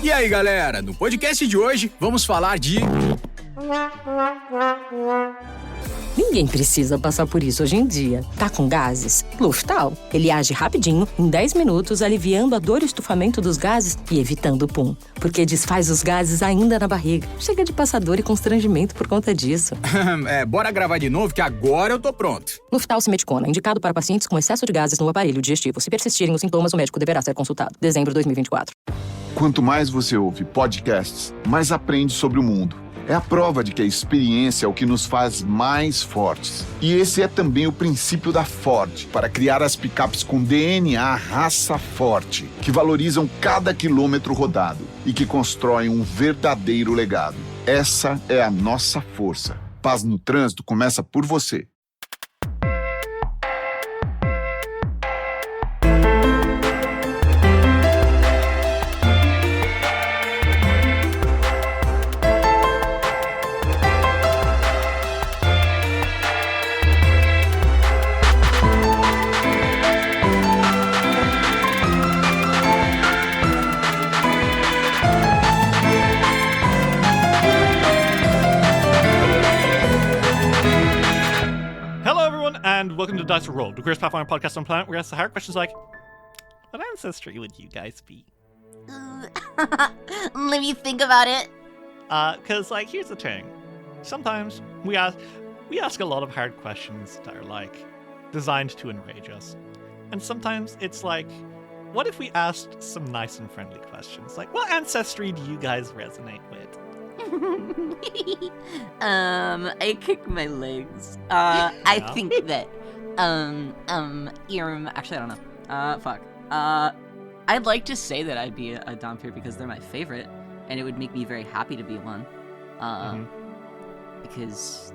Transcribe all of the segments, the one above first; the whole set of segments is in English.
E aí, galera, no podcast de hoje vamos falar de... Ninguém precisa passar por isso hoje em dia. Tá com gases? Luftal. Ele age rapidinho, em 10 minutos, aliviando a dor e estufamento dos gases e evitando o pum. Porque desfaz os gases ainda na barriga. Chega de passar dor e constrangimento por conta disso. Bora gravar de novo que agora eu tô pronto. Luftal Simeticona, indicado para pacientes com excesso de gases no aparelho digestivo. Se persistirem os sintomas, o médico deverá ser consultado. Dezembro de 2024. Quanto mais você ouve podcasts, mais aprende sobre o mundo. É a prova de que a experiência é o que nos faz mais fortes. E esse é também o princípio da Ford, para criar as picapes com DNA raça forte, que valorizam cada quilômetro rodado e que constroem um verdadeiro legado. Essa é a nossa força. Paz no trânsito começa por você. And welcome to Dice Roll, the Queerest Pathfinder Podcast on planet. We ask the hard questions like, what ancestry would you guys be? Let me think about it. Cause here's the thing. Sometimes we ask a lot of hard questions that are designed to enrage us. And sometimes it's what if we asked some nice and friendly questions? What ancestry do you guys resonate with? I kick my legs. I think that, actually, I don't know. Fuck. I'd like to say that I'd be a Dhampir because they're my favorite, and it would make me very happy to be one. Because,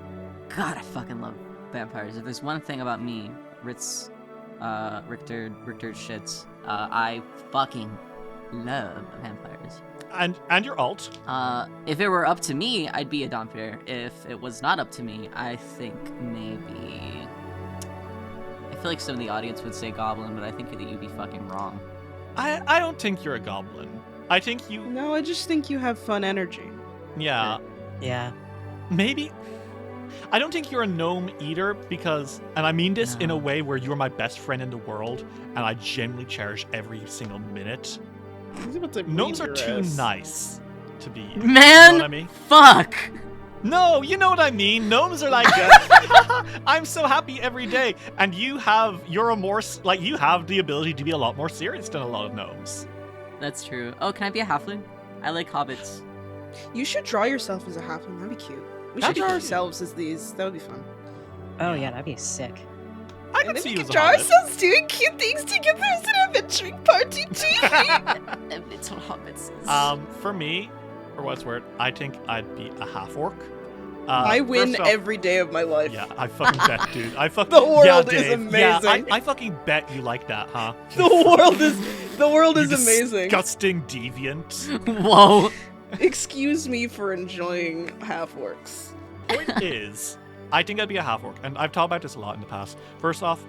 God, I fucking love vampires. If there's one thing about me, Richter shits, I fucking love vampires. And your alt? If it were up to me, I'd be a Dhampir. If it was not up to me, I think maybe... I feel like some of the audience would say goblin, but I think that you'd be fucking wrong. I don't think you're a goblin. I think you... No, I just think you have fun energy. Yeah. Yeah. Maybe... I don't think you're a gnome either because... And I mean this in a way where you're my best friend in the world, and I genuinely cherish every single minute. Gnomes are too nice to be. Man, you know what I mean? Fuck. No, you know what I mean. Gnomes are I'm so happy every day, and you have you have the ability to be a lot more serious than a lot of gnomes. That's true. Oh, can I be a halfling? I like hobbits. You should draw yourself as a halfling. That'd be cute. We should draw ourselves as these. That would be fun. Oh yeah, that'd be sick. I can see you as a draw hobbit. ourselves doing cute things together as an adventuring party too. It's what hobbits is. For me, or what's word, I think I'd be a half-orc. I win every day of my life. Yeah, I fucking bet, dude. The world is amazing. Yeah, I fucking bet you like that, huh? The world is amazing. Disgusting deviant. Whoa. Excuse me for enjoying half-orcs. Point is, I think I'd be a half-orc, and I've talked about this a lot in the past. First off,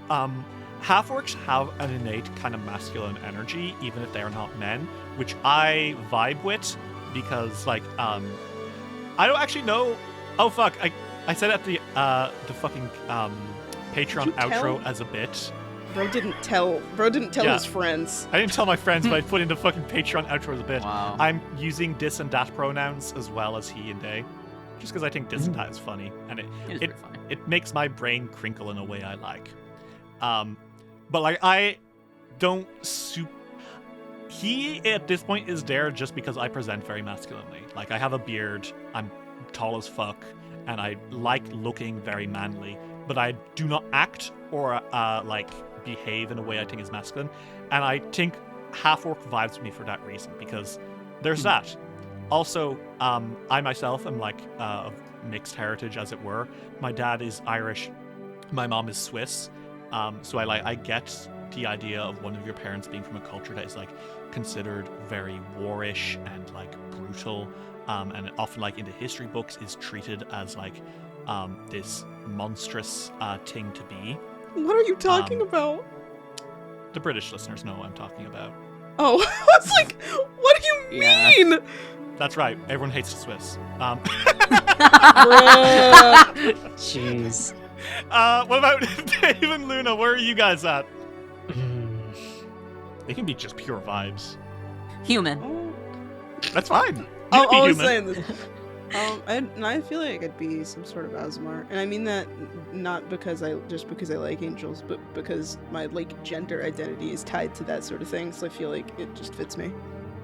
half-orcs have an innate kind of masculine energy, even if they are not men, which I vibe with, because, I don't actually know... Oh, fuck, I said at the fucking Patreon outro as a bit. Bro didn't tell his friends. I didn't tell my friends, but I put in the fucking Patreon outro as a bit. Wow. I'm using dis and dat pronouns as well as he and they. Just because I think dis and dat is funny, and it makes my brain crinkle in a way I like. But I don't he at this point is there just because I present very masculinely. I have a beard, I'm tall as fuck, and I like looking very manly, but I do not act or behave in a way I think is masculine, and I think half-orc vibes with me for that reason, because there's that. Also, I myself am of mixed heritage, as it were. My dad is Irish, my mom is Swiss, so I get the idea of one of your parents being from a culture that is considered very warish and brutal, and often in the history books is treated as this monstrous thing to be. What are you talking about? The British listeners know what I'm talking about. Oh, I was like, what do you mean? mean? That's right. Everyone hates the Swiss. Jeez. What about Dave and Luna? Where are you guys at? They can be just pure vibes. Human. That's fine. I You be was human. saying this. I feel like I'd be some sort of Asmar, and I mean that not because I like angels, but because my like gender identity is tied to that sort of thing. So I feel like it just fits me.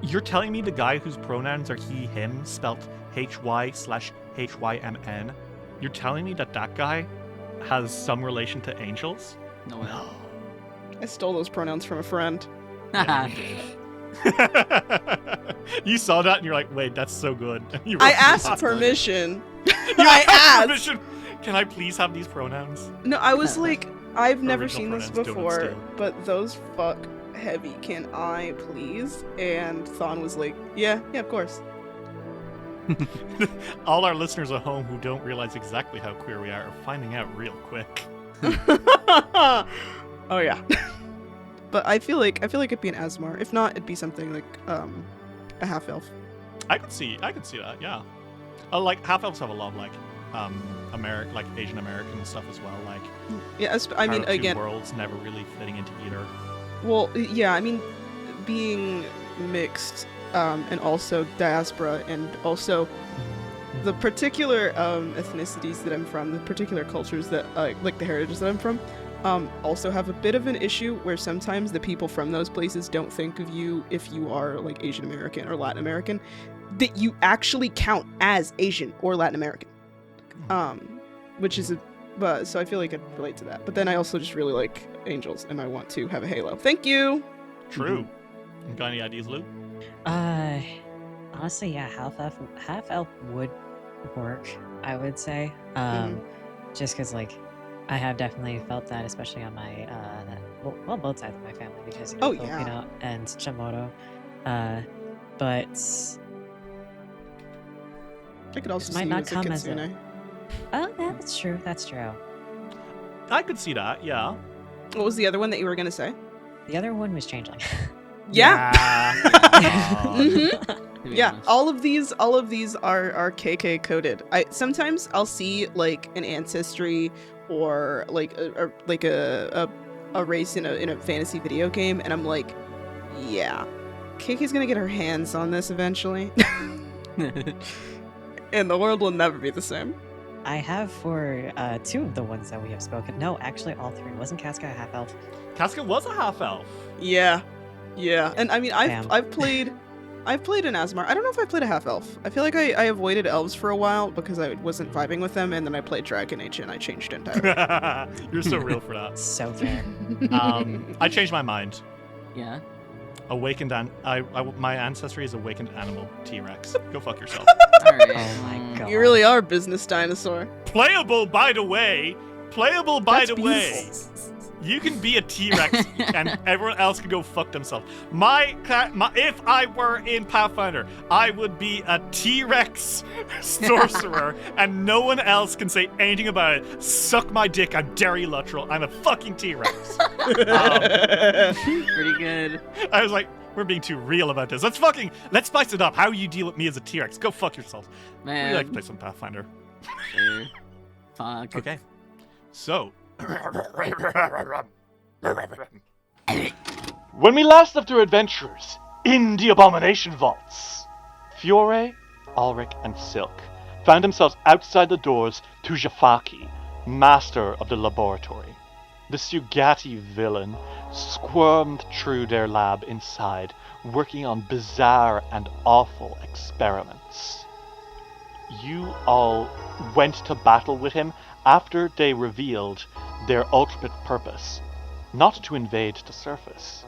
You're telling me the guy whose pronouns are he, him, spelt HY/HYMN, you're telling me that guy has some relation to angels? No way. I stole those pronouns from a friend. You saw that and you're like, wait, that's so good. You I wrote asked that. permission. You I asked asked. permission. Can I please have these pronouns? No, I was like, I've never Original seen this pronouns don't before, steal. but those fuck heavy. Can I please? And Thon was like, yeah, of course. All our listeners at home who don't realize exactly how queer we are finding out real quick. Oh yeah. But I feel like it'd be an Asmar. If not, it'd be something like a half elf. I could see that, yeah. Like half elves have a lot of like Asian American stuff as well. Like Yeah, I mean our two again. worlds never really fitting into either. Well, yeah, I mean being mixed and also diaspora and also the particular ethnicities that I'm from, the particular cultures that like the heritages that I'm from. Also have a bit of an issue where sometimes the people from those places don't think of you if you are like Asian American or Latin American, that you actually count as Asian or Latin American. Which is so I feel like I relate to that. But then I also just really like angels and I want to have a halo. Thank you. True. You got any ideas, Lou? Honestly, yeah, half elf would work, I would say. Just because like I have definitely felt that, especially on my both sides of my family, because Filipino and Chamoto. But I could also This might see you not as a come as a- kitsune. oh, yeah, that's true. That's true. I could see that, yeah. What was the other one that you were gonna say? The other one was changeling. Yeah. To be Yeah, honest. all of these are KK coded. Sometimes I'll see like an ancestry or like a race in a fantasy video game, and I'm like, yeah, KK's gonna get her hands on this eventually, and the world will never be the same. I have for two of the ones that we have spoken. No, actually, all three. Wasn't Casca a half elf? Casca was a half elf. Yeah, and I mean Damn. I've played an Asmar. I don't know if I played a half elf. I feel like I avoided elves for a while because I wasn't vibing with them, and then I played Dragon Age and I changed entirely. You're so real for that. So fair. I changed my mind. Yeah. Awakened my ancestry is awakened animal T-Rex. Go fuck yourself. Alright. Oh my god. You really are a business dinosaur. Playable, by the way. That's Way. You can be a T-Rex and everyone else can go fuck themselves. If I were in Pathfinder, I would be a T-Rex sorcerer and no one else can say anything about it. Suck my dick, I'm Derry Luttrell. I'm a fucking T-Rex. Pretty good. I was like, we're being too real about this. Let's spice it up. How you deal with me as a T-Rex? Go fuck yourself. Man. We like to play some Pathfinder. Sure. Fuck. Okay. So. When we last left our adventurers in the Abomination vaults, Fiore, Alrik, and Silk found themselves outside the doors to Jafaki, master of the laboratory. The Sugati villain squirmed through their lab inside, working on bizarre and awful experiments. You all went to battle with him after they revealed their ultimate purpose, not to invade the surface,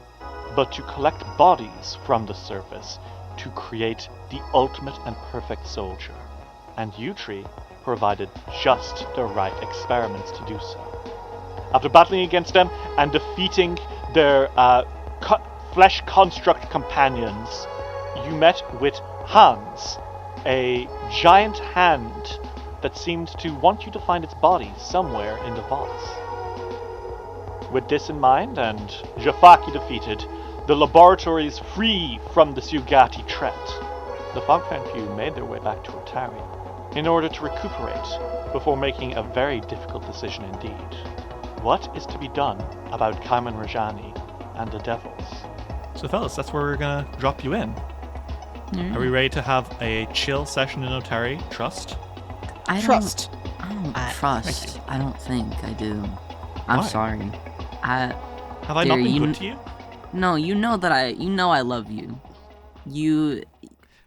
but to collect bodies from the surface to create the ultimate and perfect soldier. And you three provided just the right experiments to do so. After battling against them and defeating their flesh construct companions, you met with Hans, a giant hand that seemed to want you to find its body somewhere in the vaults. With this in mind, and Jafaki defeated, the laboratories free from the Sugati threat, the Fogfen Few made their way back to Otari in order to recuperate before making a very difficult decision indeed. What is to be done about Carmen Rajani and the devils? So fellas, that's where we're gonna drop you in. Are we ready to have a chill session in Otari? Trust? I Trust. don't Thank trust. you. I don't think I do. I'm Why? sorry. Have I not Dear, been you good kn- to you? No, you know I love you.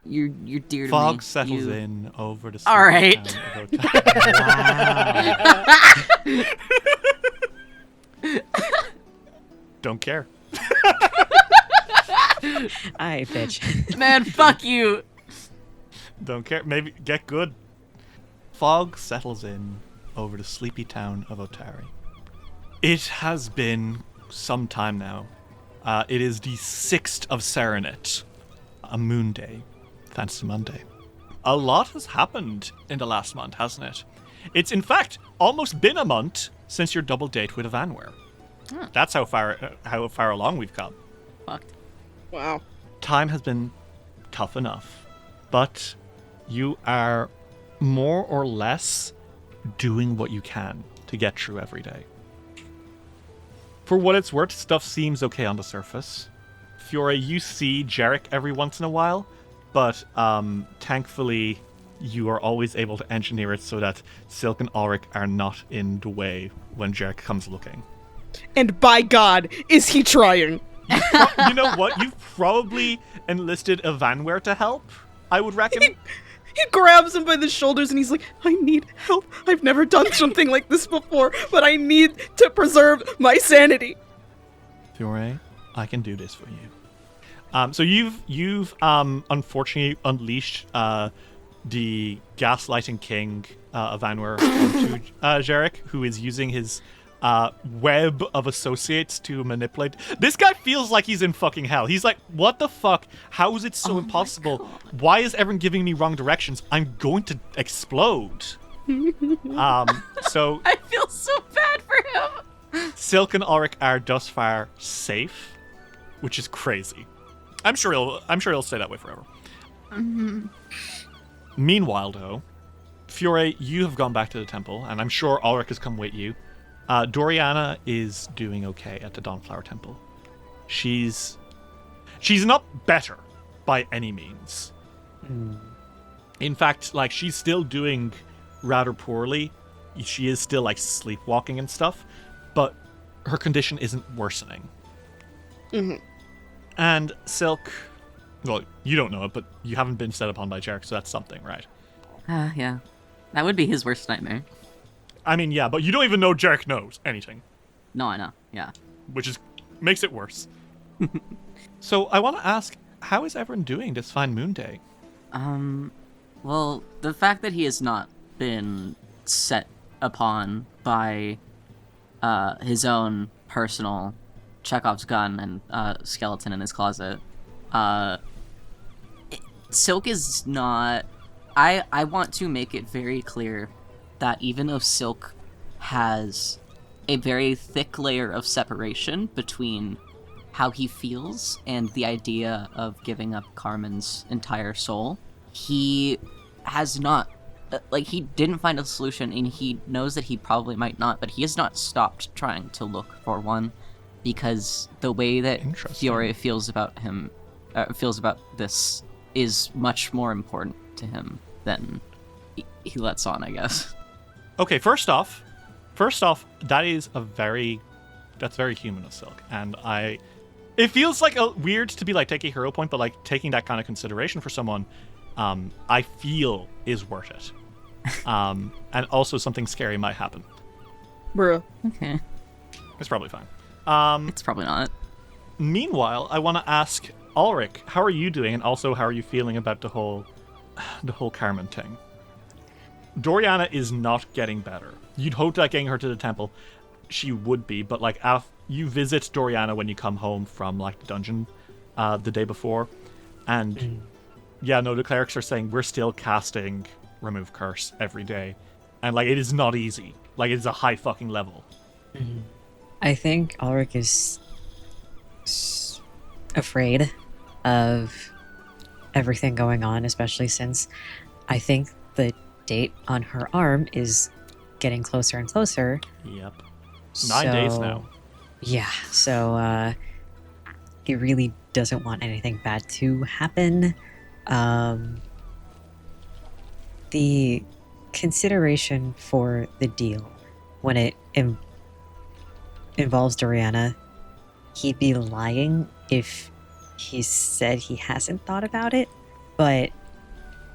You're dear to Fog me. settles You- in over the All right. town of Otari. Don't care. Aye, bitch. Man, fuck you. Don't care. Maybe get good. Fog settles in over the sleepy town of Otari. It has been some time now. It is the 6th of Serenet, a moon day, Fantasy Monday. A lot has happened in the last month, hasn't it? It's in fact almost been a month since your double date with Evanware. That's how far along we've come. Fucked. Wow. Time has been tough enough, but you are more or less doing what you can to get through every day. For what it's worth, stuff seems okay on the surface. Fiore, you see Jarek every once in a while, but thankfully you are always able to engineer it so that Silk and Alrik are not in the way when Jarek comes looking. And by God, is he trying? You know what? You've probably enlisted Evanware to help, I would reckon. He grabs him by the shoulders and he's like, I need help. I've never done something like this before, but I need to preserve my sanity. Fiore, I can do this for you. So you've unfortunately unleashed the gaslighting king of Anwar onto Jarek, who is using his web of associates to manipulate. This guy feels like he's in fucking hell. He's like, what the fuck? How is it so impossible? Why is everyone giving me wrong directions? I'm going to explode. So I feel so bad for him. Silk and Alrik are thus far safe, which is crazy. I'm sure he'll stay that way forever. Meanwhile, though, Fiore, you have gone back to the temple, and I'm sure Alrik has come with you. Doriana is doing okay at the Dawnflower Temple. She's not better by any means. In fact, like, she's still doing rather poorly. She is still like sleepwalking and stuff, but her condition isn't worsening. And Silk, well, you don't know it, but you haven't been set upon by Jarek, so that's something, right? Yeah. That would be his worst nightmare. I mean, yeah, but you don't even know Jarek knows anything, No, I know. Yeah. which makes it worse. So I want to ask, how is everyone doing this fine moon day? Well, the fact that he has not been set upon by his own personal Chekhov's gun and skeleton in his closet, Silk is not... I want to make it very clear that even though Silk has a very thick layer of separation between how he feels and the idea of giving up Carmen's entire soul, he has not, he didn't find a solution, and he knows that he probably might not, but he has not stopped trying to look for one, because the way that Fiore feels about him, feels about this is much more important to him than he lets on, I guess. Okay, first off, that's very human of Silk, and it feels like weird to be like take a hero point, but like taking that kind of consideration for someone, I feel is worth it. And also something scary might happen. Bruh. Okay. It's probably fine. It's probably not. Meanwhile, I want to ask Alrik, how are you doing, and also how are you feeling about the whole Carmen thing? Doriana is not getting better. You'd hope that getting her to the temple, she would be, but like you visit Doriana when you come home from like the dungeon the day before, and the clerics are saying we're still casting Remove Curse every day, and like it is not easy. Like it's a high fucking level. I think Alrik is afraid of everything going on, especially since I think the date on her arm is getting closer and closer. Yep. 9 days now. Yeah, so he really doesn't want anything bad to happen. The consideration for the deal, when it involves Doriana, he'd be lying if he said he hasn't thought about it, but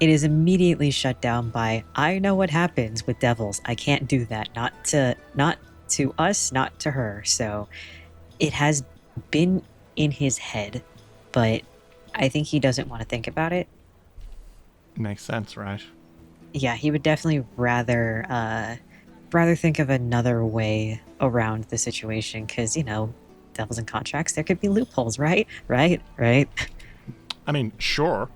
it is immediately shut down by, I know what happens with devils. I can't do that. Not to us, not to her. So it has been in his head, but I think he doesn't want to think about it. Makes sense, right? Yeah, he would definitely rather think of another way around the situation, because, you know, devils and contracts, there could be loopholes, right? Right? I mean, sure.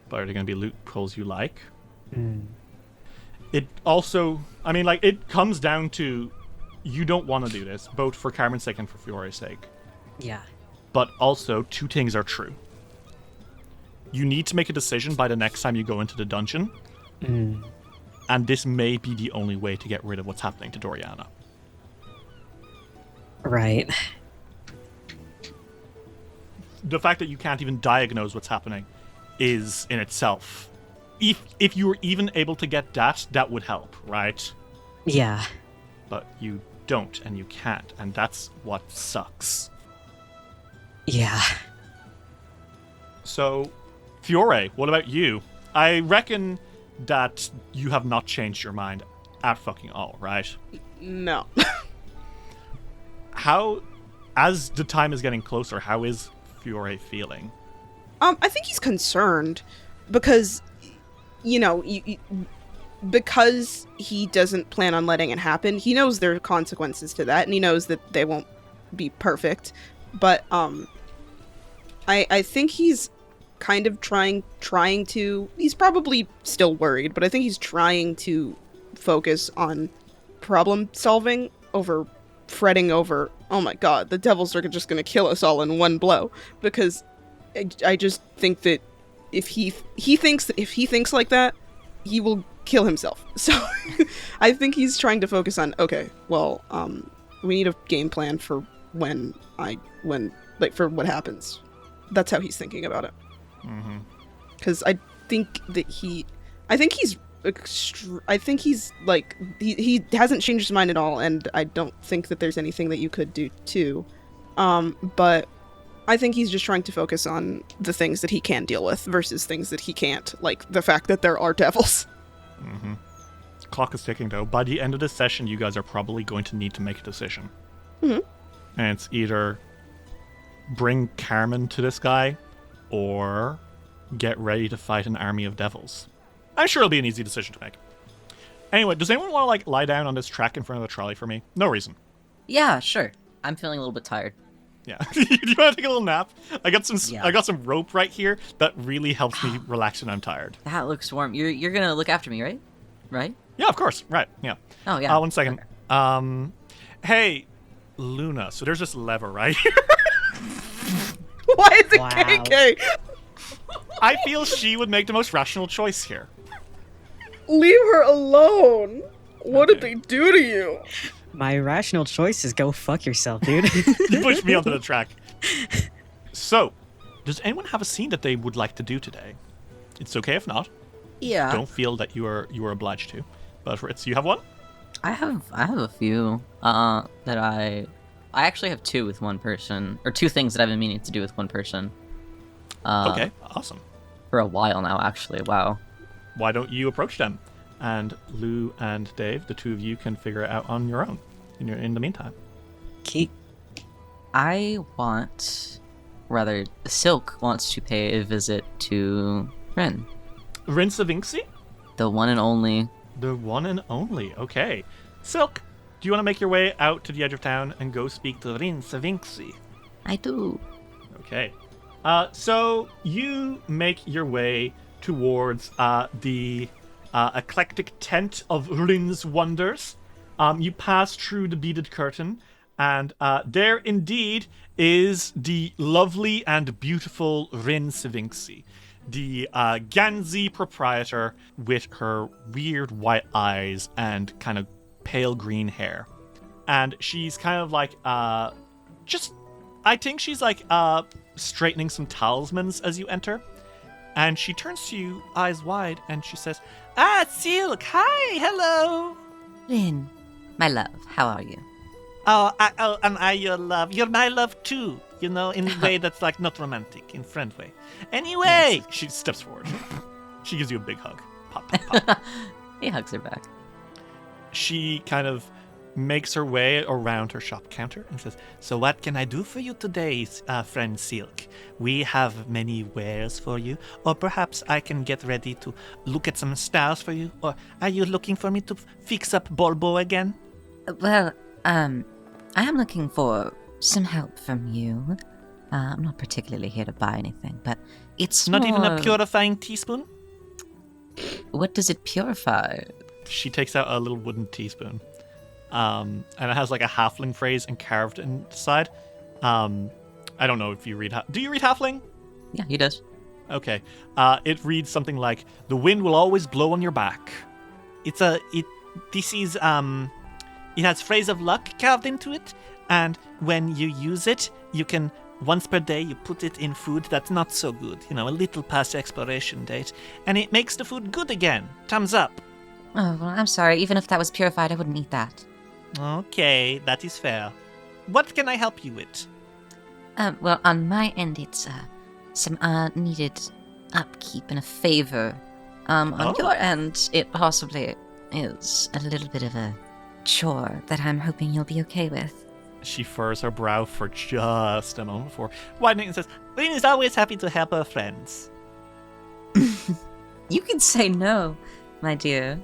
But are there going to be loopholes you like? It also, I mean, like, it comes down to you don't want to do this, both for Carmen's sake and for Fiore's sake. Yeah. But also, two things are true. You need to make a decision by the next time you go into the dungeon. And this may be the only way to get rid of what's happening to Doriana. Right. The fact that you can't even diagnose what's happening is in itself. If you were even able to get that would help, right? Yeah. But you don't, and you can't, and that's what sucks. Yeah. So, Fiore, what about you? I reckon that you have not changed your mind at fucking all, right? No. How, as the time is getting closer, how is Fiore feeling? I think he's concerned because, you know, because he doesn't plan on letting it happen. He knows there are consequences to that, and he knows that they won't be perfect. But I think he's kind of trying to. He's probably still worried, but I think he's trying to focus on problem solving over fretting over, oh my god, the devils are just going to kill us all in one blow. Because I just think that if he thinks like that, he will kill himself. So I think he's trying to focus on, okay, well, we need a game plan for for what happens. That's how he's thinking about it. Because I think he hasn't changed his mind at all, and I don't think that there's anything that you could do too. But I think he's just trying to focus on the things that he can deal with versus things that he can't, like the fact that there are devils. Clock is ticking, though. By the end of this session, you guys are probably going to need to make a decision. And it's either bring Carmen to this guy, or get ready to fight an army of devils. I'm sure it'll be an easy decision to make. Anyway, does anyone want to lie down on this track in front of the trolley for me? No reason. Yeah, sure. I'm feeling a little bit tired. Yeah. Do you want to take a little nap? I got some rope right here that really helps me relax when I'm tired. That looks warm. You're gonna look after me, right? Right? Yeah, of course. Right. Yeah. Oh yeah. 1 second. Okay. Hey, Luna. So there's this lever right here. Why is it KK? I feel she would make the most rational choice here. Leave her alone. What did they do to you? My rational choice is go fuck yourself, dude. You pushed me onto the track. So, does anyone have a scene that they would like to do today? It's okay if not. Yeah. Don't feel that you are obliged to. But Ritz, you have one? I have a few that I actually have two with one person, or two things that I've been meaning to do with one person. Okay, awesome. For a while now, actually. Wow. Why don't you approach them? And Lou and Dave, the two of you can figure it out on your own in the meantime. Keep. Silk wants to pay a visit to Rin. Rin Savinksi? The one and only. The one and only, okay. Silk, do you want to make your way out to the edge of town and go speak to Rin Savinksi? I do. Okay. So you make your way towards the eclectic tent of Rin's Wonders. You pass through the beaded curtain, And there indeed is the lovely and beautiful Rin Savinksi, the Ganzi proprietor with her weird white eyes and kind of pale green hair. And she's kind of like, I think she's like straightening some talismans as you enter. And she turns to you, eyes wide, and she says, Silk, hi, hello. Rin, my love, how are you? Am I your love? You're my love too, in a way that's like not romantic, in friend way. Anyway, she steps forward. She gives you a big hug. Pop, pop, pop. He hugs her back. She kind of makes her way around her shop counter and says, so what can I do for you today, friend Silk? We have many wares for you, or perhaps I can get ready to look at some styles for you, or are you looking for me to fix up Bolbo again? Well, I am looking for some help from you. I'm not particularly here to buy anything, but it's not more... even a purifying teaspoon? What does it purify? She takes out a little wooden teaspoon. And it has like a halfling phrase carved inside. I don't know if you read... Do you read halfling? Yeah, he does. Okay. It reads something like, the wind will always blow on your back. It has phrase of luck carved into it, and when you use it, you can, once per day, you put it in food that's not so good, a little past expiration date, and it makes the food good again. Thumbs up. Oh, well, I'm sorry. Even if that was purified, I wouldn't eat that. Okay, that is fair. What can I help you with? Well, on my end, it's some needed upkeep and a favor. On your end, it possibly is a little bit of a chore that I'm hoping you'll be okay with. She furrows her brow for just a moment before widening and says, Lynn is always happy to help her friends. You can say no, my dear.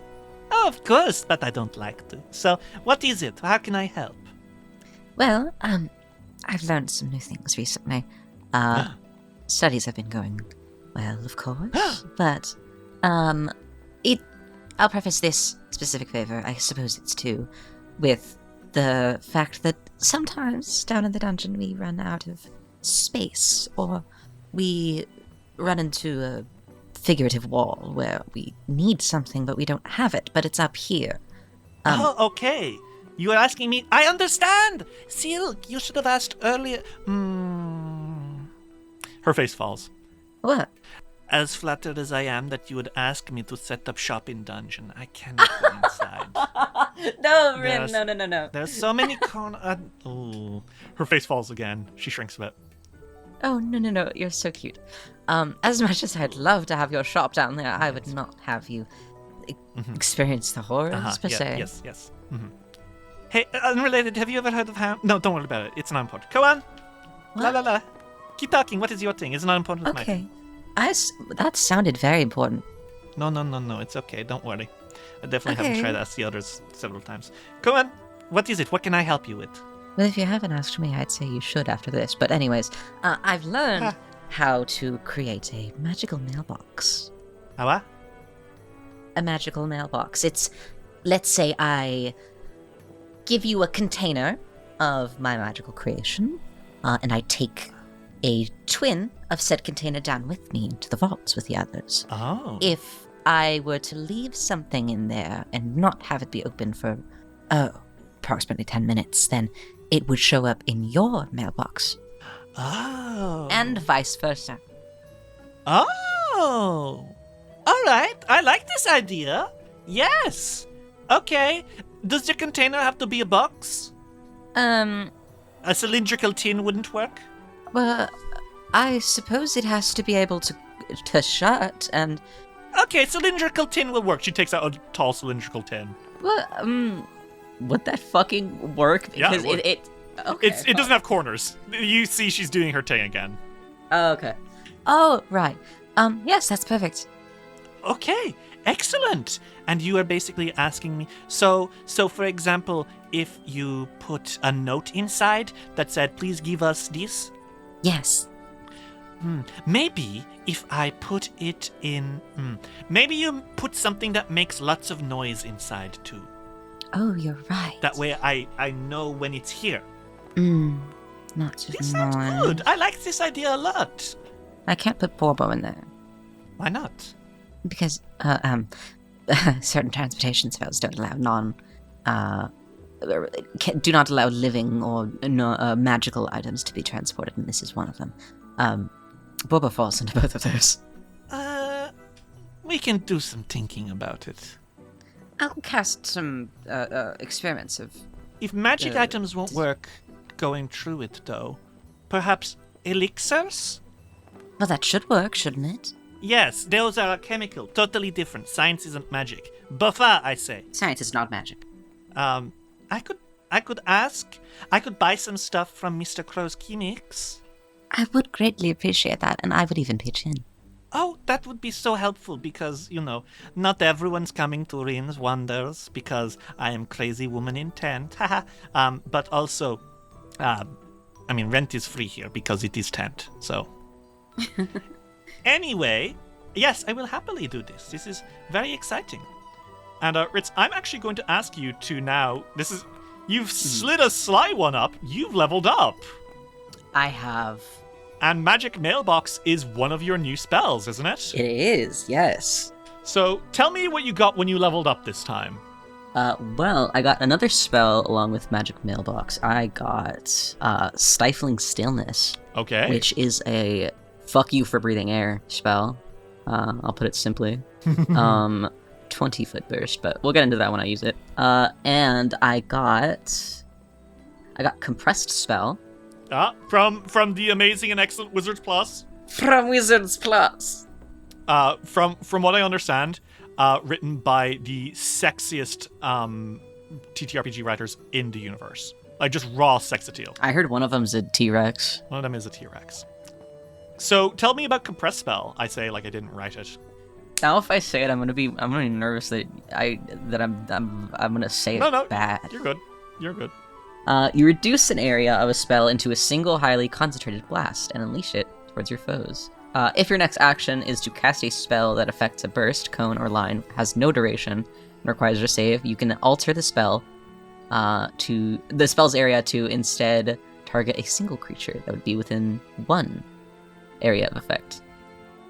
Oh, of course, but I don't like to. So, what is it? How can I help? Well, I've learned some new things recently. Studies have been going well, of course, but I'll preface this specific favor, I suppose it's two, with the fact that sometimes down in the dungeon we run out of space, or we run into a figurative wall where we need something but we don't have it, but it's up here. Okay. You are asking me. I understand! Silk, you should have asked earlier. Her face falls. What? As flattered as I am that you would ask me to set up shop in dungeon, I cannot go inside. No, Rin, no. There's so many Her face falls again. She shrinks a bit. Oh, no, you're so cute. As much as I'd love to have your shop down there, I would not have you experience the horrors, per se. Yes. Mm-hmm. Hey, unrelated, have you ever heard of Hound? No, don't worry about it. It's not important. Go on. What? La. Keep talking. What is your thing? It's not important. Okay. That sounded very important. No. It's okay. Don't worry. I definitely haven't tried to ask the others several times. Come on. What is it? What can I help you with? Well, if you haven't asked me, I'd say you should after this. But anyways, I've learned how to create a magical mailbox. A what? A magical mailbox. It's, let's say I give you a container of my magical creation, and I take a twin of said container down with me into the vaults with the others. Oh. If I were to leave something in there and not have it be open for, approximately 10 minutes, then it would show up in your mailbox. Oh. And vice versa. Oh. All right. I like this idea. Yes. Okay. Does your container have to be a box? A cylindrical tin wouldn't work? Well, I suppose it has to be able to shut, and... Okay, cylindrical tin will work. She takes out a tall cylindrical tin. Well, would that fucking work? Because yeah, it okay, it doesn't have corners. You see she's doing her thing again. Oh, okay. Oh, right. Yes, that's perfect. Okay, excellent. And you are basically asking me, so for example, if you put a note inside that said, please give us this? Yes. Maybe if I put it in... maybe you put something that makes lots of noise inside too. Oh, you're right. That way I know when it's here. Not This sounds good. I like this idea a lot. I can't put Borbo in there. Why not? Because, certain transportation spells don't allow do not allow living or magical items to be transported, and this is one of them. Borbo falls into both of those. We can do some thinking about it. I'll cast some experiments of... If magic items won't work going through it, though, perhaps elixirs? Well, that should work, shouldn't it? Yes, those are chemical, totally different. Science isn't magic. Buffa, I say. Science is not magic. I could ask. I could buy some stuff from Mr. Crow's Chemics. I would greatly appreciate that, and I would even pitch in. Oh, that would be so helpful because, not everyone's coming to Rin's Wonders because I am crazy woman intent. But also, rent is free here because it is tent, so. Anyway, yes, I will happily do this. This is very exciting. And, Ritz, I'm actually going to ask you to now, you've slid a sly one up, you've leveled up. I have. And Magic Mailbox is one of your new spells, isn't it? It is, yes. So, tell me what you got when you leveled up this time. Well, I got another spell along with Magic Mailbox. I got, Stifling Stillness. Okay. Which is a fuck you for breathing air spell. I'll put it simply. 20-foot burst, but we'll get into that when I use it. And I got Compressed Spell. From the amazing and excellent Wizards Plus. From Wizards Plus. From what I understand, written by the sexiest TTRPG writers in the universe. Like just raw sex appeal. I heard one of them's a T-Rex. One of them is a T-Rex. So tell me about Compressed Spell. I say like I didn't write it. Now if I say it, I'm gonna be nervous that I'm gonna say it bad. You're good. You reduce an area of a spell into a single highly concentrated blast and unleash it towards your foes. If your next action is to cast a spell that affects a burst, cone, or line, has no duration, and requires a save, you can alter the spell to the spell's area to instead target a single creature that would be within one area of effect.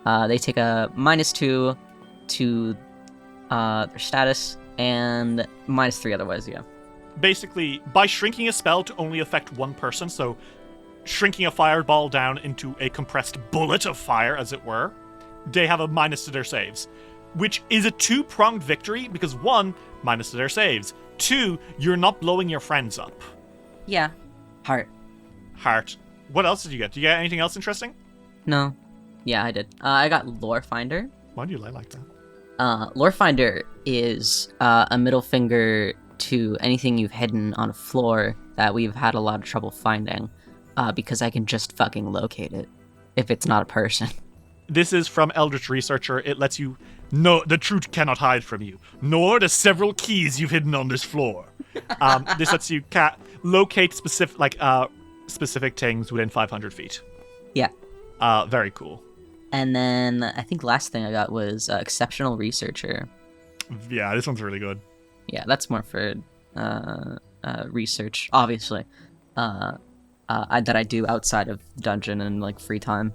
They take a -2 to their status and -3 otherwise, yeah. Basically, by shrinking a spell to only affect one person, so shrinking a fireball down into a compressed bullet of fire, as it were, they have a minus to their saves, which is a two-pronged victory, because one, minus to their saves. Two, you're not blowing your friends up. Yeah. Heart. What else did you get? Did you get anything else interesting? No. Yeah, I did. I got Lore Finder. Why do you lie like that? Lore Finder is a middle finger to anything you've hidden on a floor that we've had a lot of trouble finding, because I can just fucking locate it if it's not a person. This is from Eldritch Researcher. It lets you know the truth cannot hide from you, nor the several keys you've hidden on this floor. This lets you locate specific things within 500 feet. Yeah. Very cool. And then I think last thing I got was Exceptional Researcher. Yeah, this one's really good. Yeah, that's more for research, obviously, that I do outside of dungeon and like free time.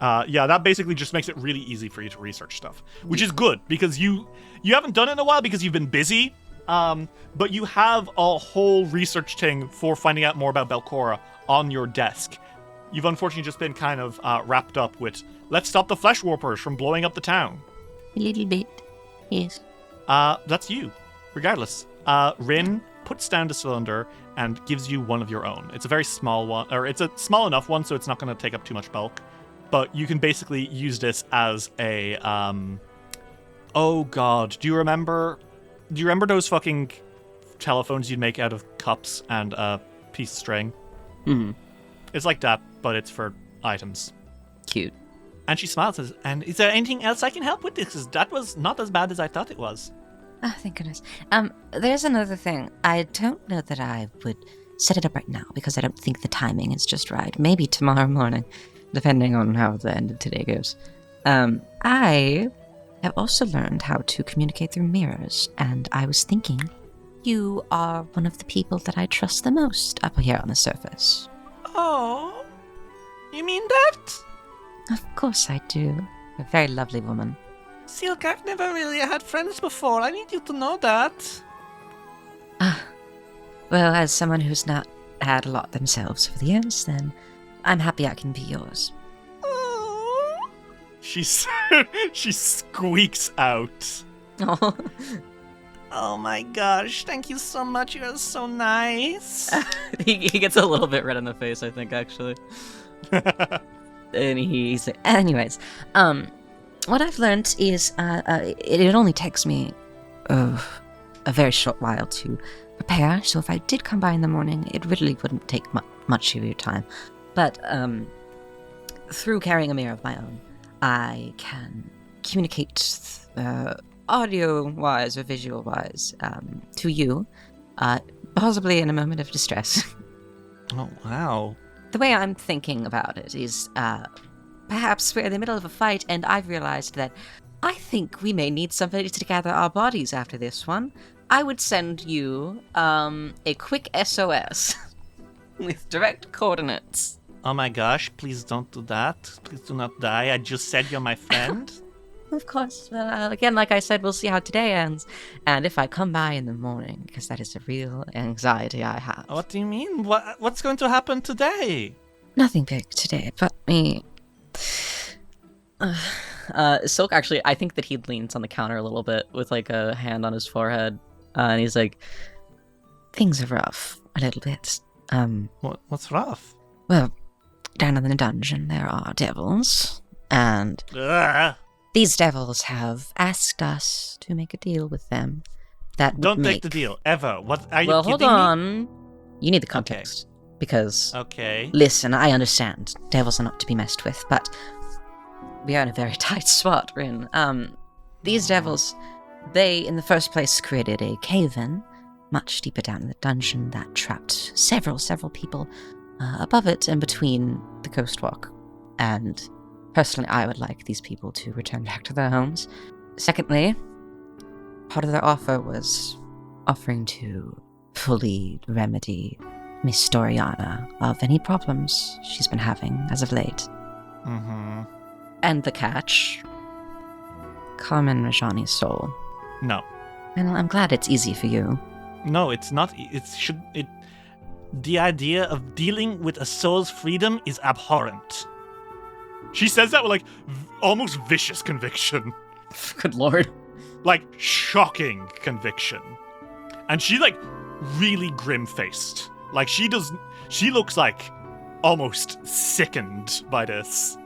Yeah, that basically just makes it really easy for you to research stuff, which is good because you haven't done it in a while because you've been busy. But you have a whole research thing for finding out more about Belcorra on your desk. You've unfortunately just been kind of wrapped up with, let's stop the flesh warpers from blowing up the town. A little bit, yes. That's you. Regardless, Rin puts down the cylinder and gives you one of your own. It's a very small one, or it's a small enough one, so it's not going to take up too much bulk. But you can basically use this as a, oh god, do you remember those fucking telephones you'd make out of cups and a piece of string? Mm-hmm. It's like that, but it's for items. Cute. And she smiles and says, and is there anything else I can help with this? 'Cause that was not as bad as I thought it was. Oh, thank goodness. There's another thing. I don't know that I would set it up right now because I don't think the timing is just right. Maybe tomorrow morning, depending on how the end of today goes. I have also learned how to communicate through mirrors, and I was thinking you are one of the people that I trust the most up here on the surface. Oh, you mean that? Of course I do. You're a very lovely woman. Silk, I've never really had friends before. I need you to know that. Well, as someone who's not had a lot themselves over the years, then I'm happy I can be yours. She squeaks out. Oh my gosh, thank you so much. You are so nice. he gets a little bit red in the face, I think, actually. And he's like, anyways, what I've learned is it only takes me a very short while to prepare, so if I did come by in the morning, it really wouldn't take much of your time. But through carrying a mirror of my own, I can communicate audio-wise or visual-wise to you, possibly in a moment of distress. Oh, wow. The way I'm thinking about it is, perhaps we're in the middle of a fight, and I've realized that I think we may need somebody to gather our bodies after this one. I would send you a quick SOS with direct coordinates. Oh my gosh, please don't do that. Please do not die. I just said you're my friend. Of course. Well, again, like I said, we'll see how today ends. And if I come by in the morning, because that is a real anxiety I have. What do you mean? What's going to happen today? Nothing big today, but me. Silk, actually, I think that he leans on the counter a little bit with, like, a hand on his forehead. And he's like, things are rough, a little bit. What's rough? Well, down in the dungeon there are devils, and Ugh. these devils have asked us to make a deal with them. Don't take the deal, ever. What, are you Well, kidding hold on. me? You need the context. Because, Okay. listen, I understand. Devils are not to be messed with, but we are in a very tight spot, Rin. These devils, they, in the first place, created a cave-in much deeper down in the dungeon that trapped several people above it and between the coast walk. And personally, I would like these people to return back to their homes. Secondly, part of their offer was offering to fully remedy Miss Doriana of any problems she's been having as of late. Mm-hmm. And the catch, Carmen Rajani's soul. No. And I'm glad it's easy for you. No, it's not. The idea of dealing with a soul's freedom is abhorrent. She says that with, like, almost vicious conviction. Good lord. Like, shocking conviction. And she, like, really grim-faced. Like, she looks, like, almost sickened by this.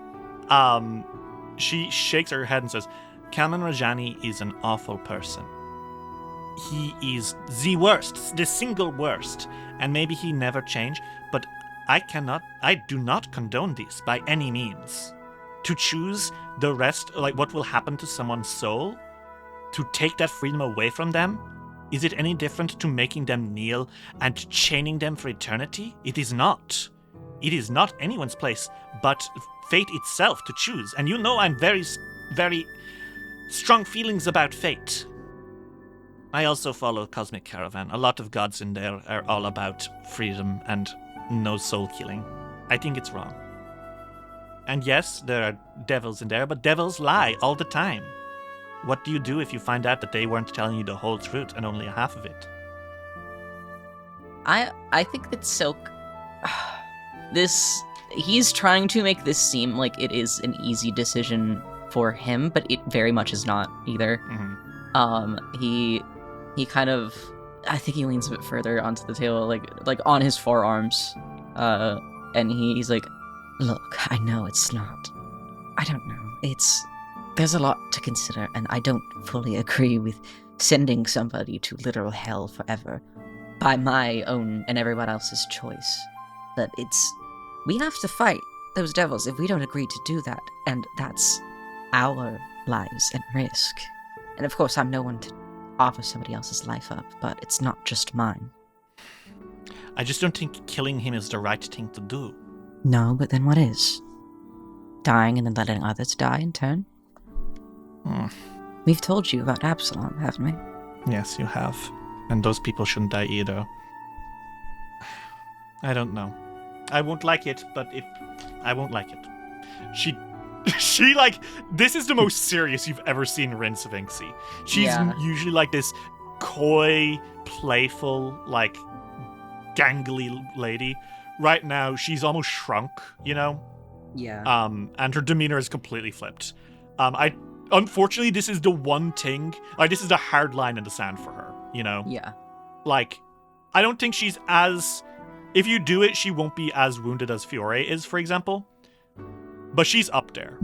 She shakes her head and says, Kaman Rajani is an awful person. He is the worst, the single worst, and maybe he never change, but I do not condone this by any means. To choose the rest, like what will happen to someone's soul, to take that freedom away from them, is it any different to making them kneel and chaining them for eternity? It is not. It is not anyone's place, but fate itself to choose. And you know I'm very, very strong feelings about fate. I also follow Cosmic Caravan. A lot of gods in there are all about freedom and no soul killing. I think it's wrong. And yes, there are devils in there, but devils lie all the time. What do you do if you find out that they weren't telling you the whole truth and only half of it? I think that Silk, he's trying to make this seem like it is an easy decision for him, but it very much is not either. Mm-hmm. He kind of, I think he leans a bit further onto the table, like on his forearms, and he's like, Look, I know it's not. I don't know. There's a lot to consider, and I don't fully agree with sending somebody to literal hell forever by my own and everyone else's choice. But we have to fight those devils if we don't agree to do that, and that's our lives at risk. And of course, I'm no one to offer somebody else's life up, but it's not just mine. I just don't think killing him is the right thing to do. No, but then what is? Dying and then letting others die in turn? We've told you about Absalom, haven't we? Yes, you have. And those people shouldn't die either. I don't know. I won't like it, but I won't like it. She like, this is the most serious you've ever seen Rin Savinksi. She's usually like this coy, playful, like, gangly lady. Right now, she's almost shrunk, you know? Yeah. And her demeanor is completely flipped. Unfortunately, this is the one thing, like, this is the hard line in the sand for her, you know? Yeah. Like, I don't think she's as, if you do it, she won't be as wounded as Fiore is, for example. But she's up there.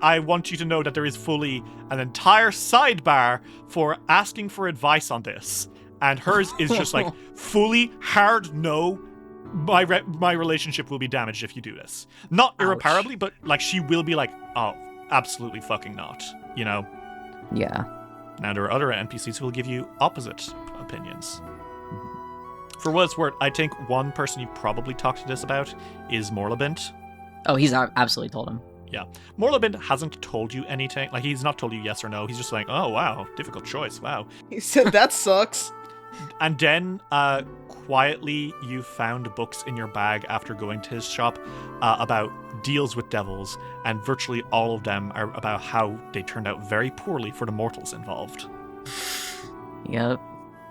I want you to know that there is fully an entire sidebar for asking for advice on this. And hers is just like, fully hard no, my relationship will be damaged if you do this. Not irreparably, but like she will be like, oh, absolutely fucking not, you know? Yeah. Now there are other NPCs who will give you opposite opinions. For what it's worth, I think one person you probably talked to this about is Morlabint. Oh, he's absolutely told him. Yeah. Morlabint hasn't told you anything. Like, he's not told you yes or no. He's just like, oh, wow, difficult choice, wow. He said, that sucks. And then, quietly, you found books in your bag after going to his shop about deals with devils, and virtually all of them are about how they turned out very poorly for the mortals involved. Yep.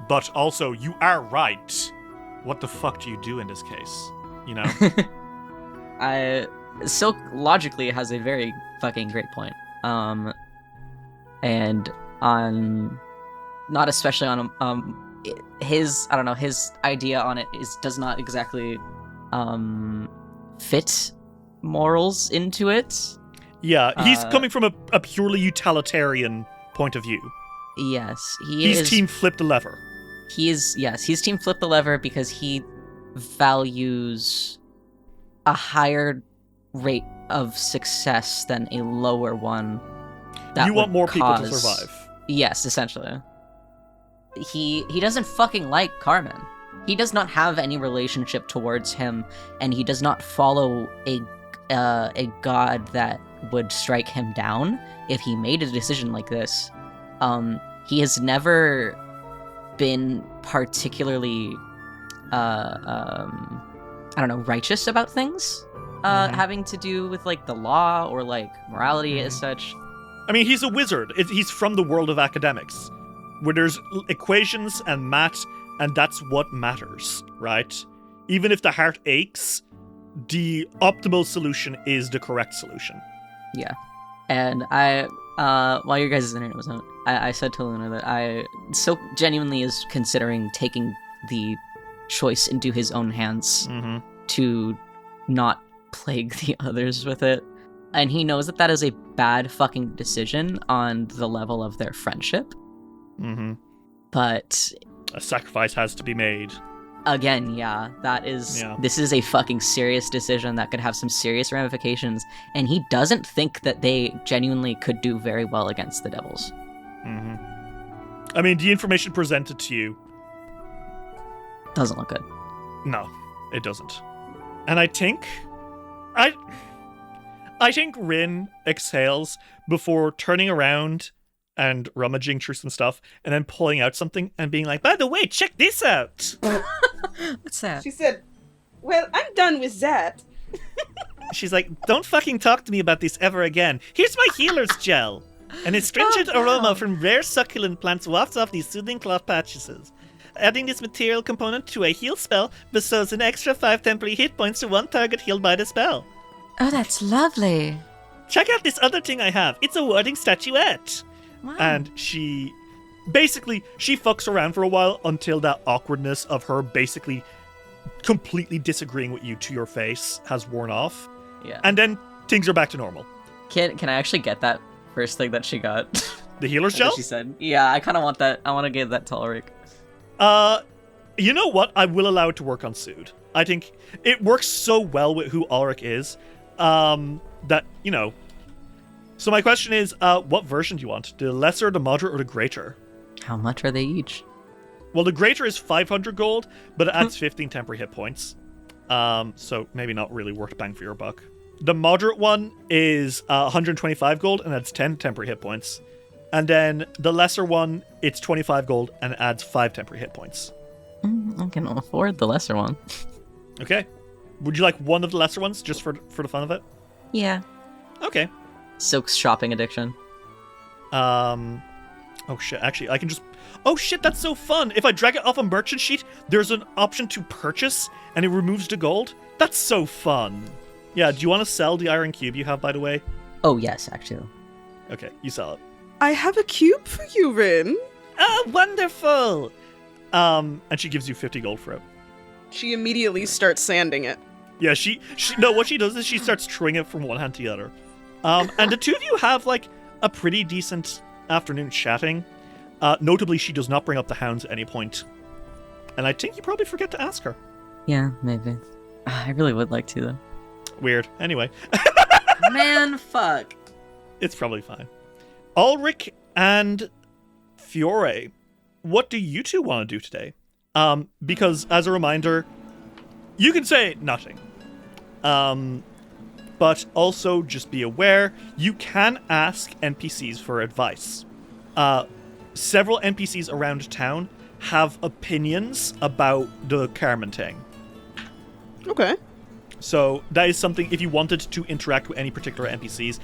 But also, you are right. What the fuck do you do in this case? You know? Silk logically has a very fucking great point. And on, not especially on his, I don't know, his idea on it does not exactly fit morals into it. Yeah, he's coming from a purely utilitarian point of view. Yes, he's team flip the lever. He's team flip the lever because he values a higher rate of success than a lower one. You want more people to survive. Yes, essentially. He doesn't fucking like Carmen. He does not have any relationship towards him, and he does not follow a god that would strike him down if he made a decision like this. He has never been particularly righteous about things having to do with like the law or like morality as such. I mean, he's a wizard. He's from the world of academics, where there's equations and math, and that's what matters, right? Even if the heart aches, the optimal solution is the correct solution. Yeah. And while your guys' internet was on, I said to Luna that I so genuinely is considering taking the choice into his own hands to not plague the others with it. And he knows that is a bad fucking decision on the level of their friendship. But a sacrifice has to be made. Again, this is a fucking serious decision that could have some serious ramifications, and he doesn't think that they genuinely could do very well against the devils. I mean, the information presented to you doesn't look good. No, it doesn't. And I think Rin exhales before turning around and rummaging through some stuff, and then pulling out something and being like, by the way, check this out! What's that? She said, well, I'm done with that. She's like, don't fucking talk to me about this ever again. Here's my healer's gel. An astringent aroma from rare succulent plants wafts off these soothing cloth patches. Adding this material component to a heal spell bestows an extra 5 temporary hit points to one target healed by the spell. Oh, that's lovely. Check out this other thing I have. It's a warding statuette. Wow. And she fucks around for a while until that awkwardness of her basically completely disagreeing with you to your face has worn off. Yeah. And then things are back to normal. Can I actually get that first thing that she got? The healer's gel? She said. Yeah, I kind of want that. I want to give that to Alrik. You know what? I will allow it to work on Sood. I think it works so well with who Alrik is, that, you know. So my question is, what version do you want? The lesser, the moderate, or the greater? How much are they each? Well, the greater is 500 gold, but it adds 15 temporary hit points. So maybe not really worth bang for your buck. The moderate one is 125 gold and adds 10 temporary hit points. And then the lesser one, it's 25 gold and adds 5 temporary hit points. I can afford the lesser one. Okay. Would you like one of the lesser ones just for the fun of it? Yeah. Okay. Silk's shopping addiction. Oh shit, actually I can just... Oh shit, that's so fun! If I drag it off a merchant sheet, there's an option to purchase, and it removes the gold? That's so fun! Yeah, do you want to sell the iron cube you have, by the way? Oh yes, actually. Okay, you sell it. I have a cube for you, Rin. Oh, wonderful! And she gives you 50 gold for it. She immediately starts sanding it. Yeah, she no, what she does is she starts throwing it from one hand to the other. And the two of you have, like, a pretty decent afternoon chatting. Notably, she does not bring up the hounds at any point. And I think you probably forget to ask her. Yeah, maybe. I really would like to, though. Weird. Anyway. Man, fuck. It's probably fine. Alrik and FIORE, what do you two want to do today? Because, as a reminder, you can say nothing. But also, just be aware, you can ask NPCs for advice. Several NPCs around town have opinions about the Carmen thing. Okay. So that is something, if you wanted to interact with any particular NPCs,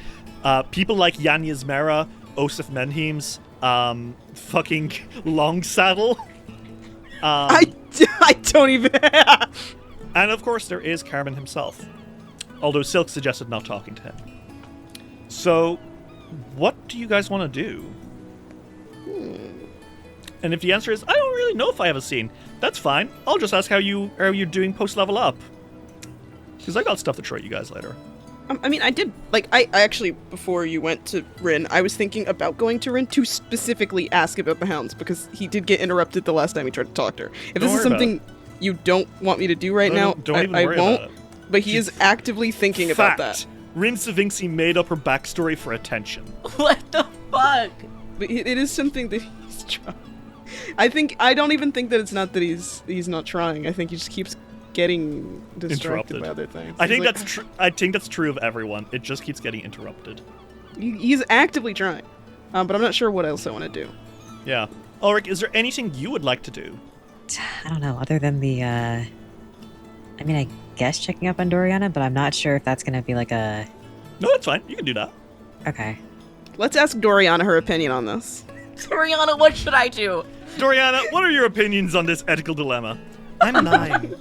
people like Yan Yasmera, Osif Menhims, fucking Longsaddle. I don't even... And of course there is Carmen himself. Although Silk suggested not talking to him. So, what do you guys want to do? And if the answer is, I don't really know if I have a scene, that's fine. I'll just ask how you're doing post-level up. Because I got stuff to throw at you guys later. I mean, I did, like, I actually, before you went to Rin, I was thinking about going to Rin to specifically ask about the hounds, because he did get interrupted the last time he tried to talk to her. If this is something you don't want me to do right now, I won't. But he is actively thinking about that. Rin Savinksi made up her backstory for attention. What the fuck? But it is something that he's trying. I don't even think that it's not that he's not trying. I think he just keeps getting distracted by other things. I think that's true. I think that's true of everyone. It just keeps getting interrupted. He's actively trying, but I'm not sure what else I want to do. Yeah, Alrik, is there anything you would like to do? I don't know, other than the, I mean, I guess checking up on Doriana, but I'm not sure if that's going to be like a... No, that's fine. You can do that. Okay. Let's ask Doriana her opinion on this. Doriana, what should I do? Doriana, what are your opinions on this ethical dilemma? I'm 9.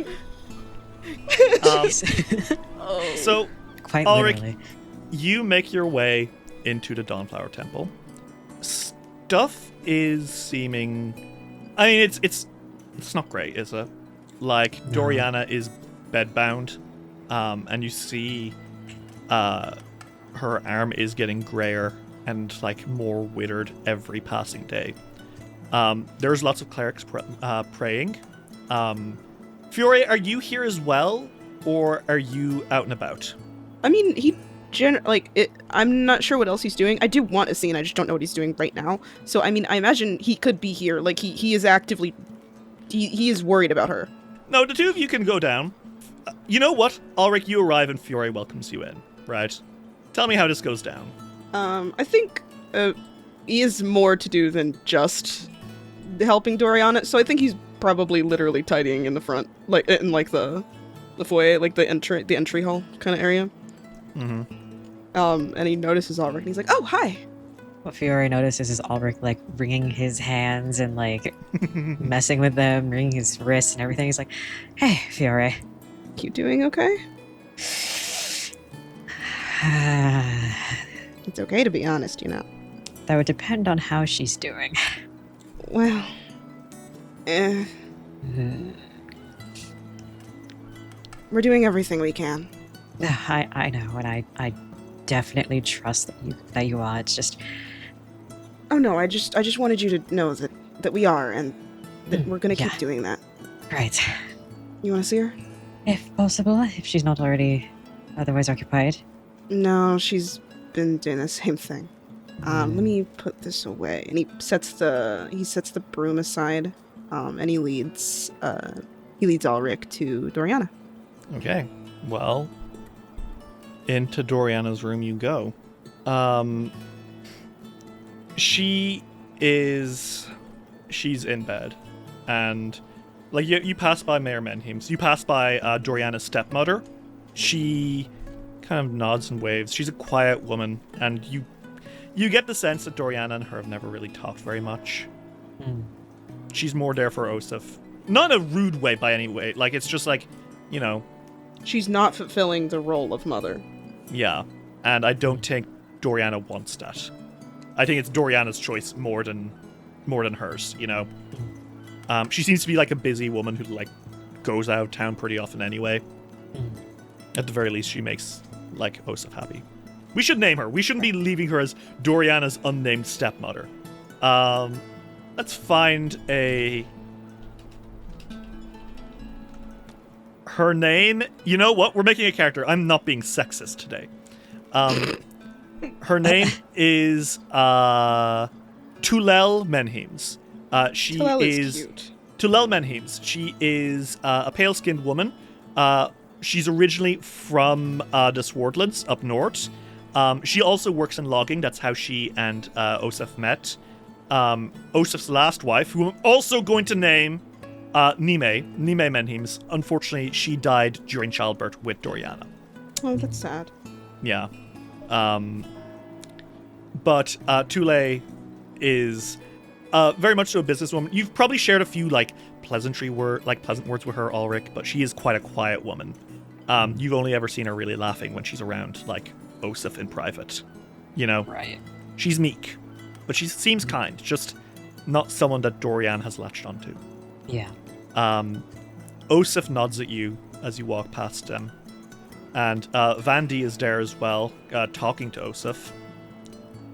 So, quite Alrik, literally. you make your way into the Dawnflower Temple. Stuff is seeming... I mean, it's not great, is it? Like, no. Doriana is bedbound, and you see her arm is getting grayer and, like, more withered every passing day. There's lots of clerics praying. FIORE, are you here as well, or are you out and about? I mean, I'm not sure what else he's doing. I do want a scene, I just don't know what he's doing right now. So, I mean, I imagine he could be here. Like, he is actively... He is worried about her. No, the two of you can go down. You know what? Alrik, you arrive and FIORE welcomes you in, right? Tell me how this goes down. I think he has more to do than just helping Doriana, so I think he's probably literally tidying in the front, like in like the foyer, like the entry hall kind of area. Mm-hmm. And he notices Alrik, and he's like, "Oh, hi." What FIORE notices is Alrik, like, wringing his hands and, like, messing with them, wringing his wrists and everything. He's like, "Hey, FIORE. You doing okay?" It's okay to be honest, you know. That would depend on how she's doing. Well, we're doing everything we can. I know, and I definitely trust that you are. It's just... Oh no, I just wanted you to know that we are, and that we're gonna keep doing that. Right. You wanna see her? If possible, if she's not already otherwise occupied. No, she's been doing the same thing. Let me put this away. And he sets the broom aside, and he leads Alrik to Doriana. Okay. Well, into Doriana's room you go. She's in bed, and like you pass by Mayor Menheim, you pass by Doriana's stepmother. She kind of nods and waves. She's a quiet woman, and you get the sense that Doriana and her have never really talked very much. She's more there for Osif. Not in a rude way by any way. Like, it's just like, you know. She's not fulfilling the role of mother. Yeah. And I don't think Doriana wants that. I think it's Doriana's choice more than hers, you know. She seems to be like a busy woman who like goes out of town pretty often anyway. At the very least, she makes like Osif happy. We should name her. We shouldn't be leaving her as Doriana's unnamed stepmother. Let's find her name. You know what? We're making a character. I'm not being sexist today. Her name is Tulel Menheims. Tulel is cute. Tulel Menheims. She is a pale-skinned woman. She's originally from the Swordlands up north. She also works in logging. That's how she and Osif met. Osif's last wife, who I'm also going to name Nime Menheims. Unfortunately, she died during childbirth with Doriana. Oh, that's sad. Yeah. But Tule is very much so a businesswoman. You've probably shared a few pleasant words with her, Alrik, but she is quite a quiet woman. You've only ever seen her really laughing when she's around Osif in private. You know? Right. She's meek, but she seems kind, just not someone that Dorian has latched onto. Yeah. Osif nods at you as you walk past them. And Vandy is there as well, talking to Osif.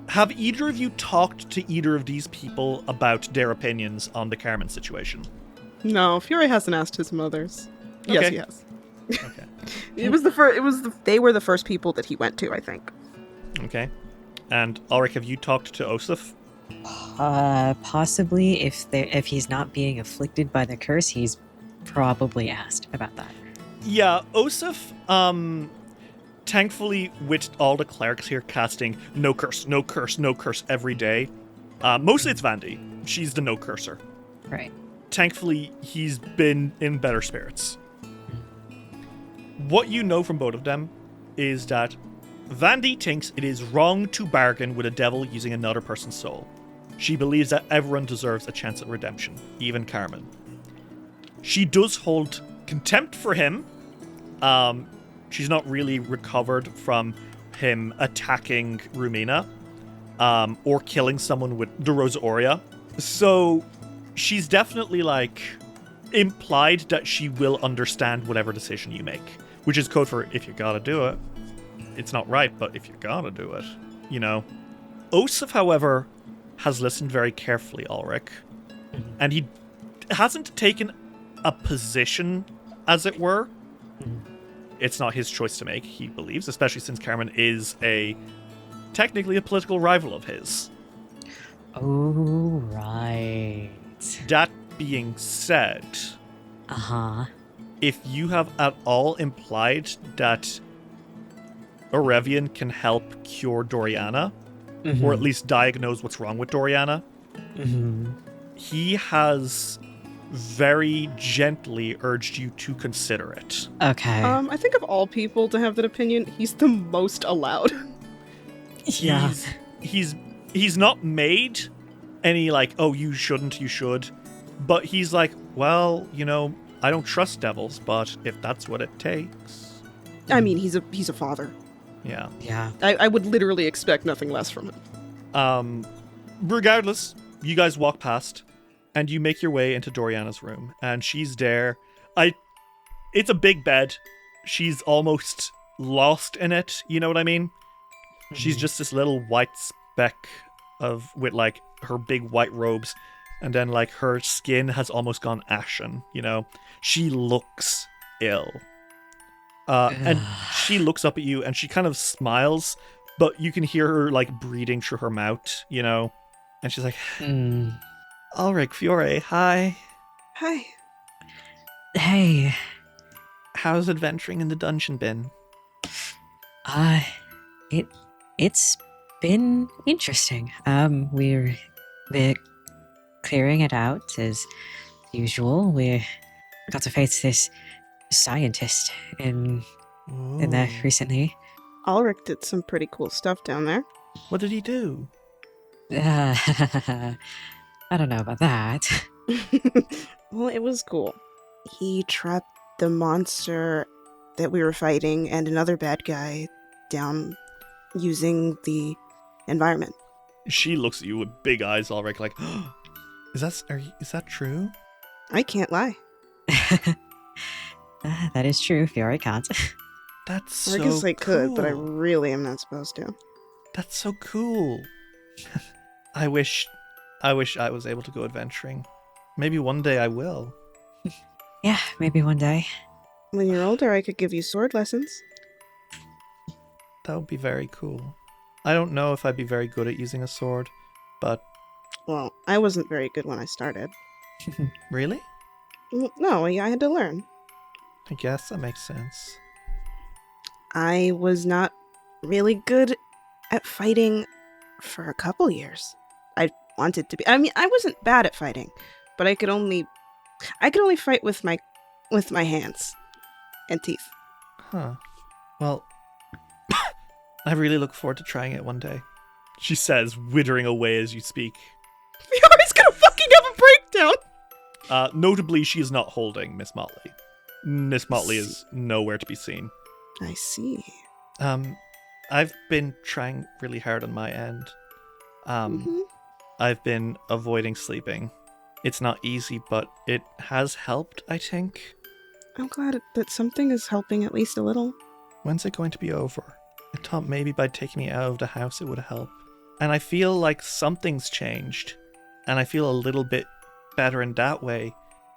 Have either of you talked to either of these people about their opinions on the Carmen situation? No, FIORE hasn't asked his mothers. Yes, Okay. he has. Okay. They were the first people that he went to, I think. Okay. And Alrik, have you talked to Osif? Possibly. If he's not being afflicted by the curse, he's probably asked about that. Yeah, Osif, thankfully, with all the clerics here casting no curse, no curse, no curse every day, mostly it's Vandy. She's the no curser. Right. Thankfully, he's been in better spirits. What you know from both of them is that Vandy thinks it is wrong to bargain with a devil using another person's soul. She believes that everyone deserves a chance at redemption, even Carmen. She does hold contempt for him. She's not really recovered from him attacking Rumina, or killing someone with the Rosa Aurea. So she's definitely implied that she will understand whatever decision you make, which is code for if you gotta do it. It's not right, but if you gotta do it, you know. Osif, however, has listened very carefully, Alrik, and he hasn't taken a position, as it were. It's not his choice to make, he believes, especially since Carmen is technically a political rival of his. Oh, right. That being said, if you have at all implied that Arevian can help cure Doriana, or at least diagnose what's wrong with Doriana, he has very gently urged you to consider it. Okay. I think of all people to have that opinion, he's the most allowed. Yeah. He's not made any oh, you shouldn't, you should. But he's well, I don't trust devils, but if that's what it takes. I mean, he's a father. Yeah. Yeah. I would literally expect nothing less from him. Regardless, you guys walk past, and you make your way into Doriana's room, and she's there. It's a big bed. She's almost lost in it, you know what I mean? She's just this little white speck with her big white robes, and then her skin has almost gone ashen, you know? She looks ill. And she looks up at you and she kind of smiles, but you can hear her breathing through her mouth, you know? And she's like, Alrik, FIORE, hi. Hi. Hey. How's adventuring in the dungeon been? It's been interesting. We're clearing it out as usual. We got to face this scientist in there recently. Alrik did some pretty cool stuff down there. What did he do? I don't know about that. Well, it was cool. He trapped the monster that we were fighting and another bad guy down using the environment. She looks at you with big eyes, Alrik, like, Is that true? I can't lie. That is true. FIORE can't. That's so I guess I could, but I cool. really am not supposed to. That's so cool. I wish I was able to go adventuring. Maybe one day I will. Yeah, maybe one day. When you're older, I could give you sword lessons. That would be very cool. I don't know if I'd be very good at using a sword, but... Well, I wasn't very good when I started. Really? No, I had to learn. I guess that makes sense. I was not really good at fighting for a couple years. I wanted to be. I mean, I wasn't bad at fighting, but I could only fight with my hands and teeth. Huh. Well, I really look forward to trying it one day. she says, withering away as you speak. Fiore's gonna fucking have a breakdown! Notably, she is not holding Miss Motley. Miss Motley is nowhere to be seen. I see. I've been trying really hard on my end. Mhm. I've been avoiding sleeping. It's not easy, but it has helped, I think. I'm glad that something is helping at least a little. When's it going to be over? I thought maybe by taking me out of the house it would help. And I feel like something's changed. And I feel a little bit better in that way.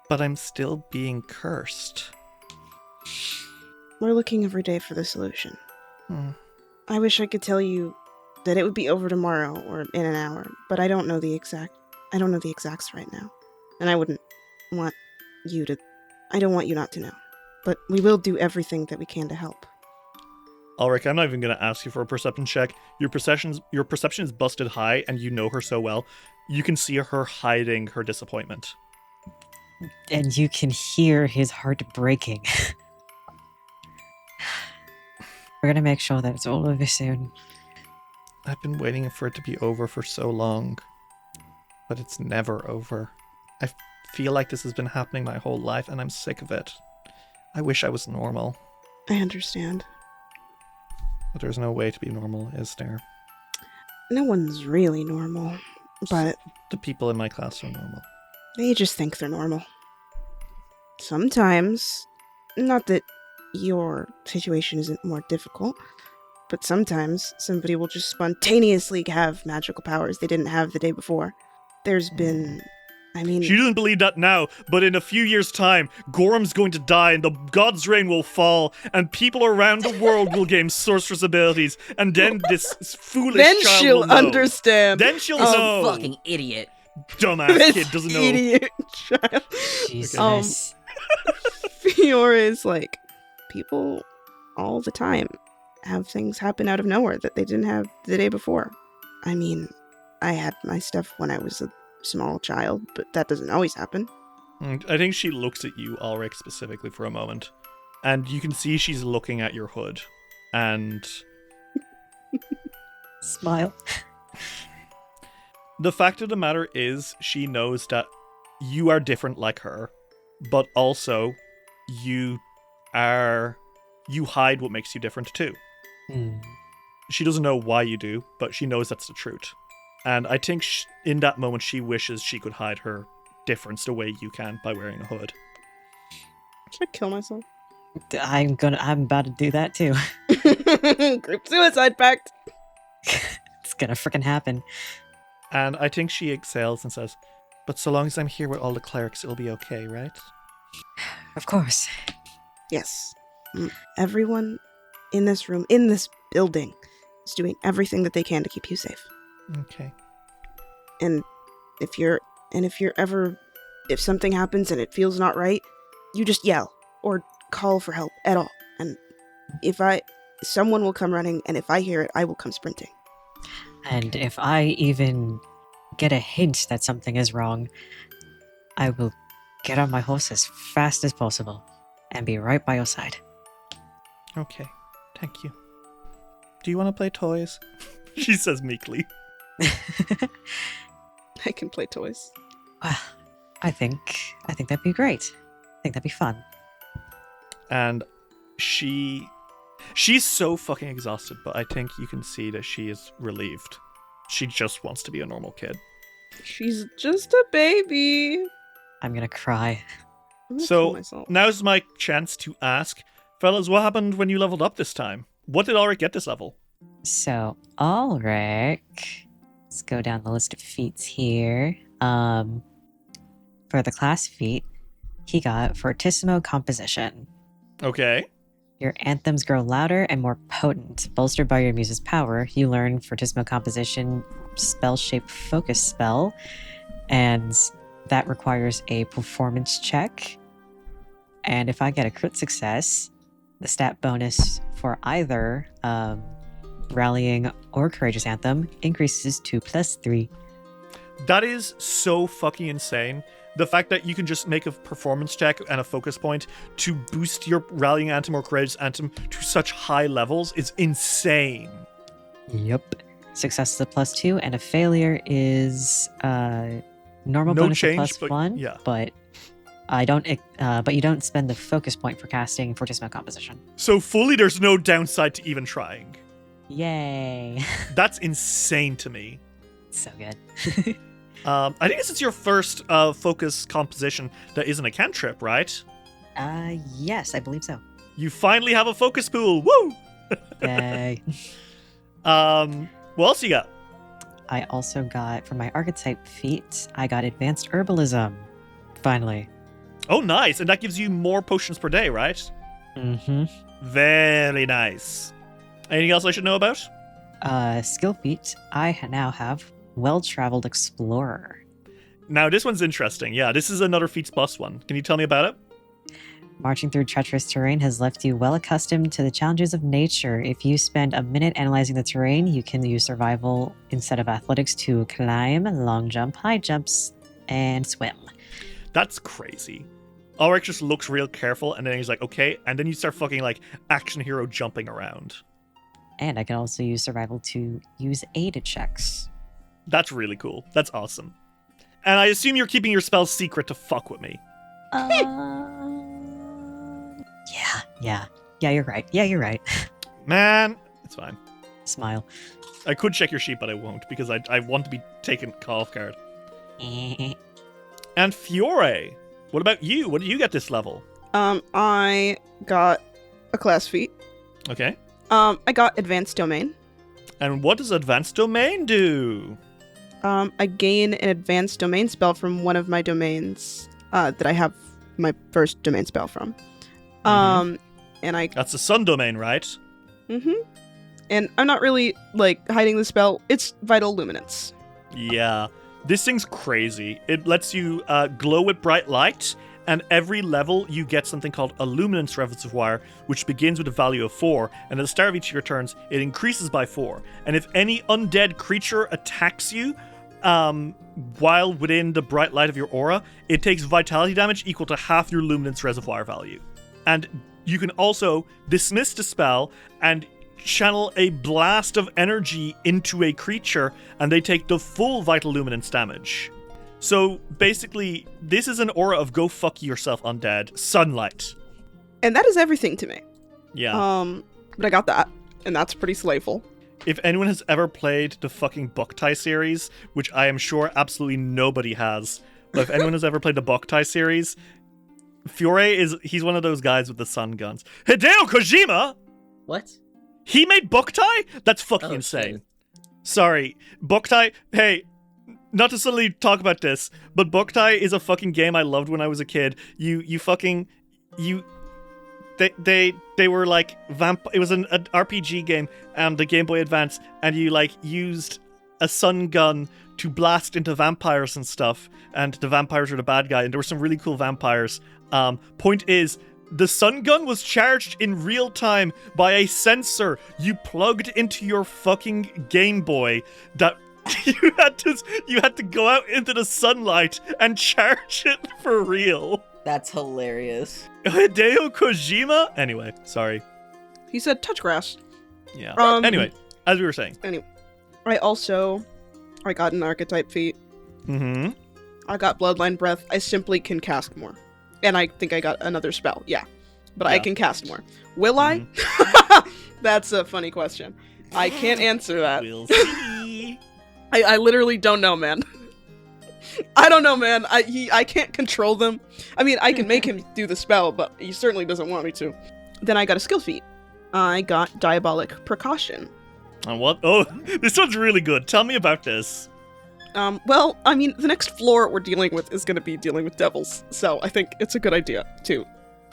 But I'm still being cursed. We're looking every day for the solution. I wish I could tell you that it would be over tomorrow or in an hour, but I don't know the exacts right now. And I wouldn't want you to... I don't want you not to know. But we will do everything that we can to help. Alrik, I'm not even going to ask you for a perception check. Your perception is busted high, and you know her so well. You can see her hiding her disappointment. And you can hear his heart breaking. We're gonna make sure that it's all over soon. I've been waiting for it to be over for so long. But it's never over. I feel like this has been happening my whole life, and I'm sick of it. I wish I was normal. I understand. But there's no way to be normal, is there? No one's really normal, but The people in my class are normal. they just think they're normal. Sometimes, not that your situation isn't more difficult, but sometimes somebody will just spontaneously have magical powers they didn't have the day before. There's been... I mean... She doesn't believe that now, but in a few years' time, Gorham's going to die and the god's reign will fall, and people around the world will gain sorceress abilities, and then this foolish Then child she'll will know. understand. Then she'll This know. fucking idiot. Dumbass This kid doesn't know. idiot child. Jesus. Fiore is like, people all the time have things happen out of nowhere that they didn't have the day before. I mean, I had my stuff when I was a small child, but that doesn't always happen. I think she looks at you, Alrik, specifically for a moment, and you can see she's looking at your hood, and Smile. the fact of the matter is, she knows that you are different like her, but also you hide what makes you different too. She doesn't know why you do, but she knows that's the truth. And I think in that moment she wishes she could hide her difference the way you can by wearing a hood. Should I kill myself? I'm about to do that too. Group suicide pact. It's gonna freaking happen. And I think she exhales and says, but so long as I'm here with all the clerics, it'll be okay, right? Of course. Yes. Everyone in this room, in this building, is doing everything that they can to keep you safe. Okay. And if something happens and it feels not right, you just yell or call for help at all. And someone will come running, and if I hear it, I will come sprinting. And if I even get a hint that something is wrong, I will get on my horse as fast as possible and be right by your side. Okay, thank you. Do you want to play toys? She says meekly. I can play toys. Well, I think that'd be great. I think that'd be fun. And she's so fucking exhausted, but I think you can see that she is relieved. She just wants to be a normal kid. She's just a baby. I'm gonna cry. I'm gonna kill So myself. now's my chance to ask, fellas, what happened when you leveled up this time? What did Alrik get this level? So, Alrik, let's go down the list of feats here. For the class feat, he got Fortissimo Composition. Okay. Your anthems grow louder and more potent. Bolstered by your muse's power, you learn Fortissimo Composition spell-shaped focus spell, and that requires a performance check. And if I get a crit success, the stat bonus for either Rallying or Courageous Anthem increases to +3. That is so fucking insane. The fact that you can just make a performance check and a focus point to boost your Rallying Anthem or Courageous Anthem to such high levels is insane. Yep. Success is a +2, and a failure is normal No bonus change, of but- +1. yeah. But you don't spend the focus point for casting Fortissimo Composition. So fully there's no downside to even trying. Yay! That's insane to me. So good. I think this is your first focus composition that isn't a cantrip, right? Yes, I believe so. You finally have a focus pool. Woo! Yay. What else you got? I also got, for my archetype feat, I got Advanced Herbalism. Finally. Oh, nice. And that gives you more potions per day, right? Mm-hmm. Very nice. Anything else I should know about? Skill feat, I now have Well-Traveled Explorer. Now, this one's interesting. Yeah, this is another feats plus one. Can you tell me about it? Marching through treacherous terrain has left you well accustomed to the challenges of nature. If you spend a minute analyzing the terrain, you can use survival instead of athletics to climb, long jump, high jumps, and swim. That's crazy. Alrik just looks real careful, and then he's like, okay, and then you start fucking like action hero jumping around. And I can also use survival to use aided checks. That's really cool. That's awesome. And I assume you're keeping your spells secret to fuck with me. Yeah, you're right. Yeah, you're right. Man, it's fine. Smile. I could check your sheet, but I won't, because I want to be taken off guard. And Fiore, what about you? What did you get this level? I got a class feat. Okay. I got Advanced Domain. And what does Advanced Domain do? I gain an Advanced Domain spell from one of my domains that I have my first domain spell from. And I... That's the Sun Domain, right? Mm-hmm. And I'm not really, hiding the spell. It's Vital Luminance. Yeah. This thing's crazy. It lets you glow with bright light, and every level you get something called a Luminance Reservoir, which begins with a value of 4, and at the start of each of your turns, it increases by 4. And if any undead creature attacks you while within the bright light of your aura, it takes vitality damage equal to half your Luminance Reservoir value. And you can also dismiss the spell and channel a blast of energy into a creature, and they take the full vital luminance damage. So basically, this is an aura of go fuck yourself, undead. Sunlight. And that is everything to me. Yeah. But I got that, and that's pretty slayful. If anyone has ever played the fucking Boktai series, which I am sure absolutely nobody has, but if anyone has ever played the Boktai series, Fiore he's one of those guys with the sun guns. Hideo Kojima! What? He made Boktai? That's fucking insane. Shit. Sorry. Boktai, hey, not to suddenly talk about this, but Boktai is a fucking game I loved when I was a kid. They were like it was an RPG game on the Game Boy Advance, and you used a sun gun to blast into vampires and stuff, and the vampires were the bad guy, and there were some really cool vampires. Point is, The sun gun was charged in real time by a sensor you plugged into your fucking Game Boy that you had to go out into the sunlight and charge it for real. That's hilarious. Hideo Kojima? Anyway, sorry. He said touch grass. Yeah. Anyway, as we were saying. Anyway, I got an archetype feat. Mm-hmm. I got bloodline breath. I simply can cast more. And I think I got another spell. Yeah. But I can cast more. Will I? That's a funny question. I can't answer that. We'll see. I literally don't know, man. I don't know, man. I can't control them. I mean, I can make him do the spell, but he certainly doesn't want me to. Then I got a skill feat. I got Diabolic Precaution. And what? Oh, this one's really good. Tell me about this. Well, I mean, the next floor we're dealing with is going to be dealing with devils, so I think it's a good idea to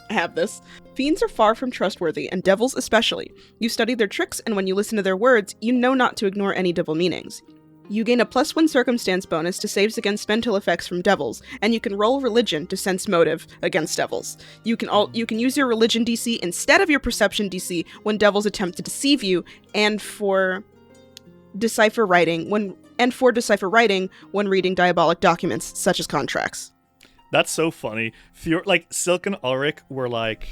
have this. Fiends are far from trustworthy, and devils especially. You study their tricks, and when you listen to their words, you know not to ignore any devil meanings. You gain a +1 circumstance bonus to saves against mental effects from devils, and you can roll religion to sense motive against devils. You can use your religion DC instead of your perception DC when devils attempt to deceive you, and for decipher writing when reading diabolic documents such as contracts. That's so funny. Silk and Alrik were like,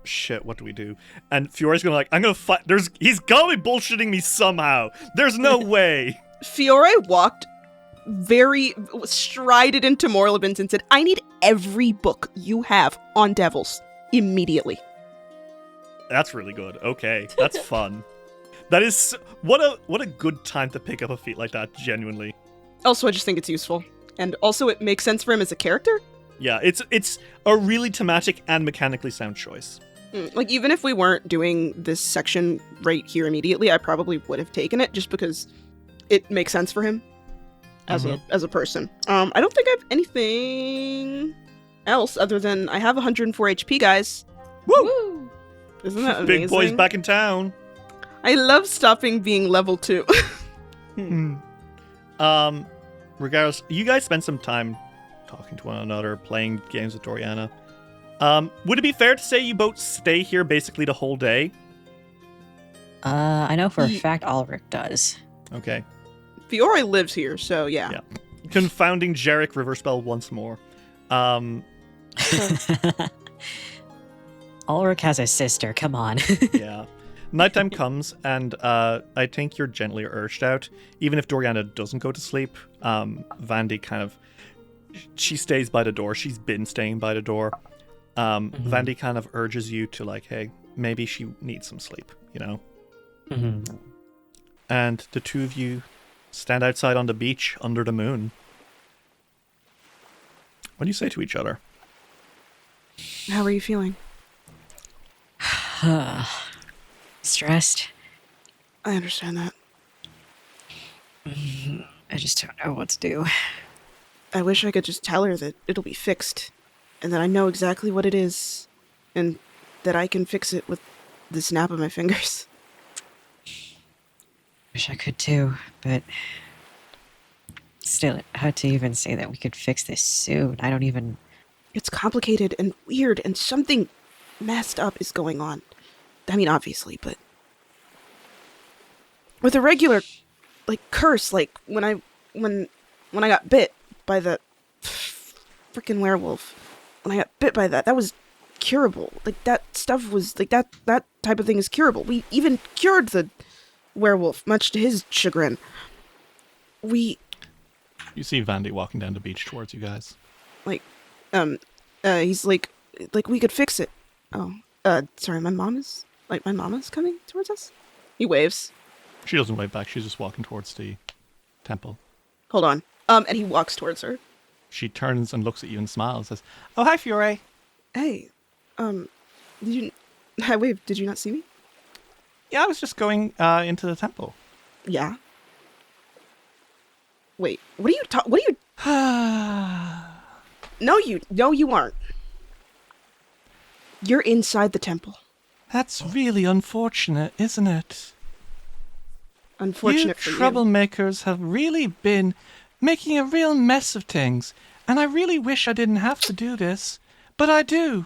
shit, what do we do? And Fiore's gonna fight. He's gotta be bullshitting me somehow. There's no way. Fiore strided into Morlabins and said, I need every book you have on devils immediately. That's really good. Okay, that's fun. That is what a good time to pick up a feat like that, genuinely. Also, I just think it's useful. And also it makes sense for him as a character. Yeah, it's a really thematic and mechanically sound choice. Like, even if we weren't doing this section right here immediately, I probably would have taken it just because it makes sense for him as a person. I don't think I have anything else other than I have 104 HP, guys. Woo! Isn't that amazing? Big boy's back in town. I love stopping being level 2. Regardless, you guys spend some time talking to one another, playing games with Doriana. Would it be fair to say you both stay here basically the whole day? I know for a fact Alrik does. Okay. Fiore lives here, so yeah. Confounding Jarek reverse spell once more. Alrik has a sister, come on. Yeah. Nighttime comes, and I think you're gently urged out. Even if Doriana doesn't go to sleep, Vandy she stays by the door. She's been staying by the door. Vandy kind of urges you to, hey, maybe she needs some sleep, you know? Mm-hmm. And the two of you stand outside on the beach under the moon. What do you say to each other? How are you feeling? Stressed. I understand that. I just don't know what to do. I wish I could just tell her that it'll be fixed, and that I know exactly what it is, and that I can fix it with the snap of my fingers. Wish I could too, but still, how to even say that we could fix this soon? I don't even... It's complicated and weird, and something messed up is going on. I mean, obviously, but... With a regular, curse, when I got bit by the freaking werewolf. When I got bit by that was curable. That stuff was, that type of thing is curable. We even cured the werewolf, much to his chagrin. You see Vandy walking down the beach towards you guys. He's we could fix it. Oh, sorry, my mama's coming towards us? He waves. She doesn't wave back, she's just walking towards the temple. Hold on. And he walks towards her. She turns and looks at you and smiles and says, "Oh, hi, Fiore." Hey, I waved. Did you not see me? Yeah, I was just going into the temple. Yeah. Wait, what are you No, you aren't. You're inside the temple. That's really unfortunate, isn't it? Unfortunate for you. Troublemakers have really been making a real mess of things, and I really wish I didn't have to do this, but I do.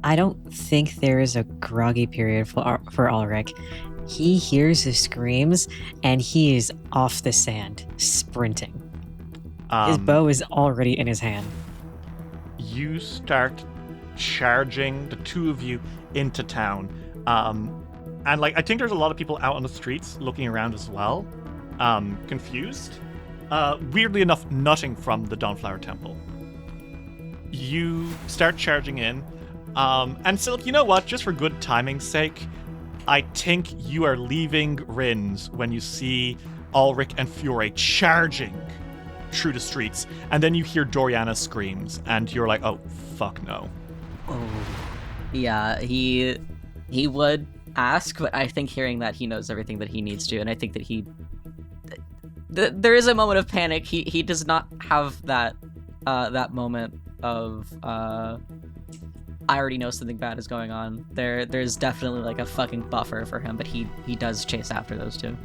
I don't think there is a groggy period for Alrik. He hears the screams, and he is off the sand, sprinting. His bow is already in his hand. You start charging, the two of you, into town. And I think there's a lot of people out on the streets looking around as well, confused. Weirdly enough, nothing from the Dawnflower Temple. You start charging in, and Silk, you know what? Just for good timing's sake, I think you are leaving Rin's when you see Alrik and FIORE charging through the streets, and then you hear Doriana screams, and you're like, oh, fuck no. Oh, yeah, he would ask, but I think hearing that, he knows everything that he needs to, and I think that there is a moment of panic. He does not have that moment of I already know something bad is going on. There's definitely like a fucking buffer for him, but he does chase after those two.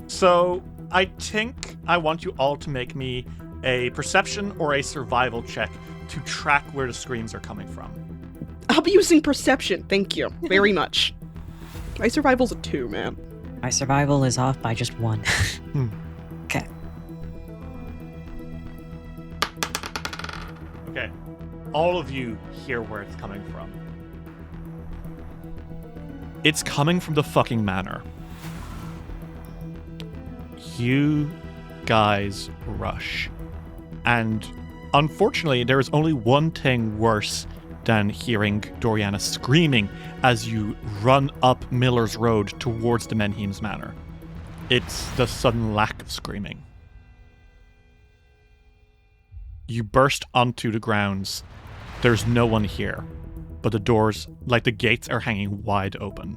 So I think I want you all to make me a perception or a survival check to track where the screams are coming from. I'll be using perception, thank you very much. My survival's a 2, man. My survival is off by just 1. Okay. Okay. All of you hear where it's coming from. It's coming from the fucking manor. You guys rush. And unfortunately, there is only one thing worse than hearing Doriana screaming as you run up Miller's Road towards the Menheim's Manor. It's the sudden lack of screaming. You burst onto the grounds. There's no one here, but the doors, like the gates, are hanging wide open.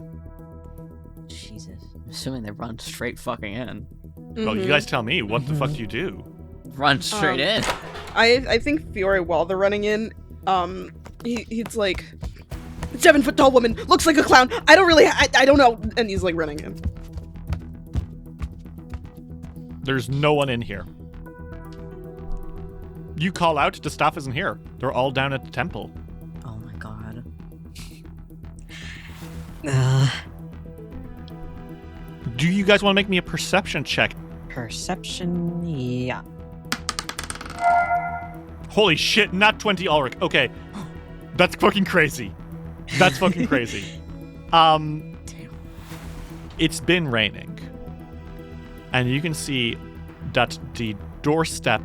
Jesus. Assuming they run straight fucking in. Well, you guys tell me, what the fuck do you do? Run straight in. I think FIORE, while they're running in, he's like, 7-foot tall woman, looks like a clown, I don't know, and he's like running in. There's no one in here. You call out, the staff isn't here. They're all down at the temple. Oh my god. Do you guys want to make me a perception check? Perception, yeah. Holy shit, not 20 Alrik. Okay. That's fucking crazy. That's fucking crazy. Damn. It's been raining. And you can see that the doorstep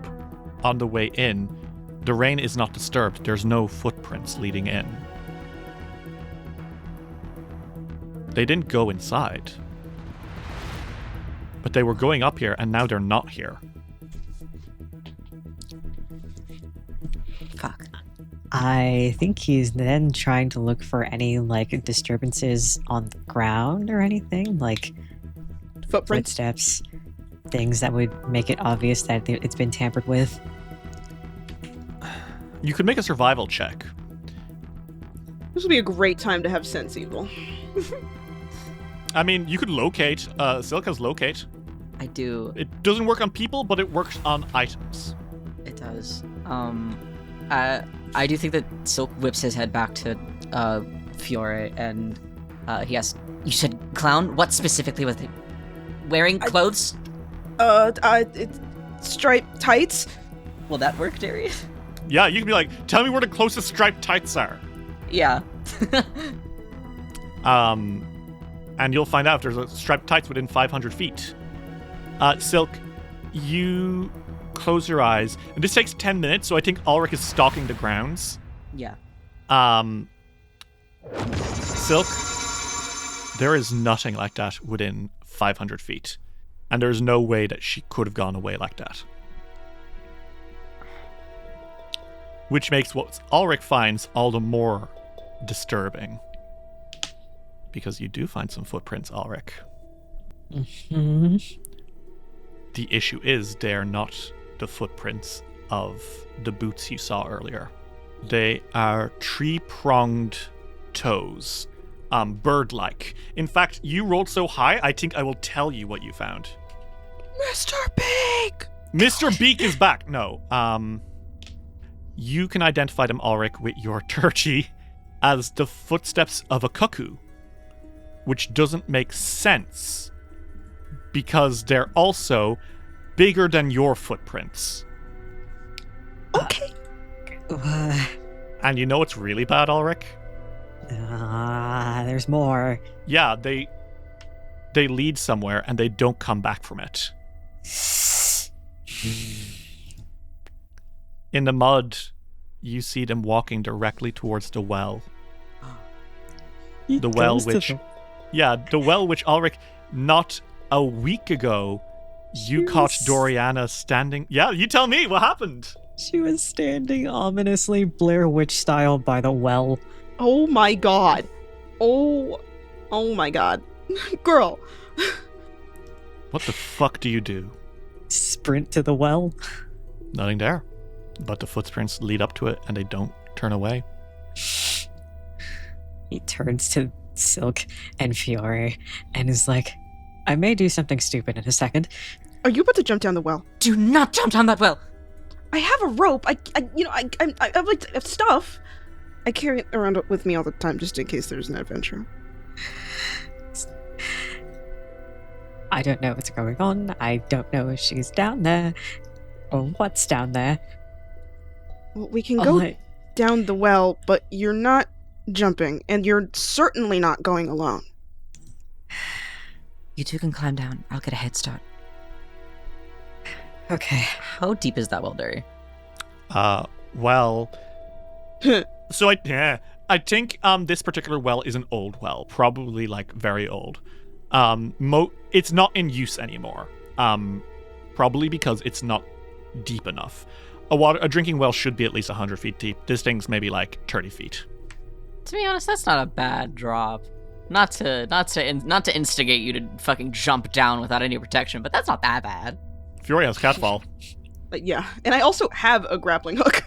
on the way in, the rain is not disturbed. There's no footprints leading in. They didn't go inside. But they were going up here, and now they're not here. Fuck. I think he's then trying to look for any, like, disturbances on the ground or anything, like footsteps, things that would make it obvious that it's been tampered with. You could make a survival check. This would be a great time to have sense evil. I mean, you could locate. Silk has locate. I do. It doesn't work on people, but it works on items. It does. I do think that Silk whips his head back to FIORE, and he asks, "You said clown? What specifically was it? Wearing clothes?" It's striped tights. Will that work, Darius? Yeah, you can be like, tell me where the closest striped tights are. Yeah. And you'll find out there's a striped tights within 500 feet. Silk, you close your eyes. And this takes 10 minutes, so I think Alrik is stalking the grounds. Yeah. Silk, there is nothing like that within 500 feet. And there's no way that she could have gone away like that. Which makes what Alrik finds all the more disturbing. Because you do find some footprints, Alrik. Mm-hmm. The issue is they are not the footprints of the boots you saw earlier. They are three-pronged toes. Bird-like. In fact, you rolled so high, I think I will tell you what you found. Mr. Beak! Mr. Beak is back! No. You can identify them, Alrik, with your 30. as the footsteps of a cuckoo, which doesn't make sense because they're also bigger than your footprints. Okay. And you know what's really bad, Alrik? There's more. Yeah, they lead somewhere and they don't come back from it. In the mud, you see them walking directly towards the well. The well which Alrik, not a week ago, you caught Doriana standing. Yeah, you tell me what happened. She was standing ominously Blair Witch style by the well. Oh my god. Oh my god. Girl. What the fuck do you do? Sprint to the well. Nothing there. But the footprints lead up to it and they don't turn away. He turns to Silk and Fiore and is like, I may do something stupid in a second. Are you about to jump down the well? Do not jump down that well. I have a rope. I have like stuff. I carry it around with me all the time just in case there's an adventure. I don't know what's going on. I don't know if she's down there or what's down there. Well, we can go down the well, but you're not jumping, and you're certainly not going alone. You two can climb down. I'll get a head start. Okay. How deep is that well, Derry? Well... So I think this particular well is an old well, probably like very old. It's not in use anymore. Probably because it's not deep enough. A drinking well should be at least 100 feet deep. This thing's maybe like 30 feet. To be honest, that's not a bad drop. Not to instigate you to fucking jump down without any protection, but that's not that bad. Fury has catfall. Yeah, and I also have a grappling hook.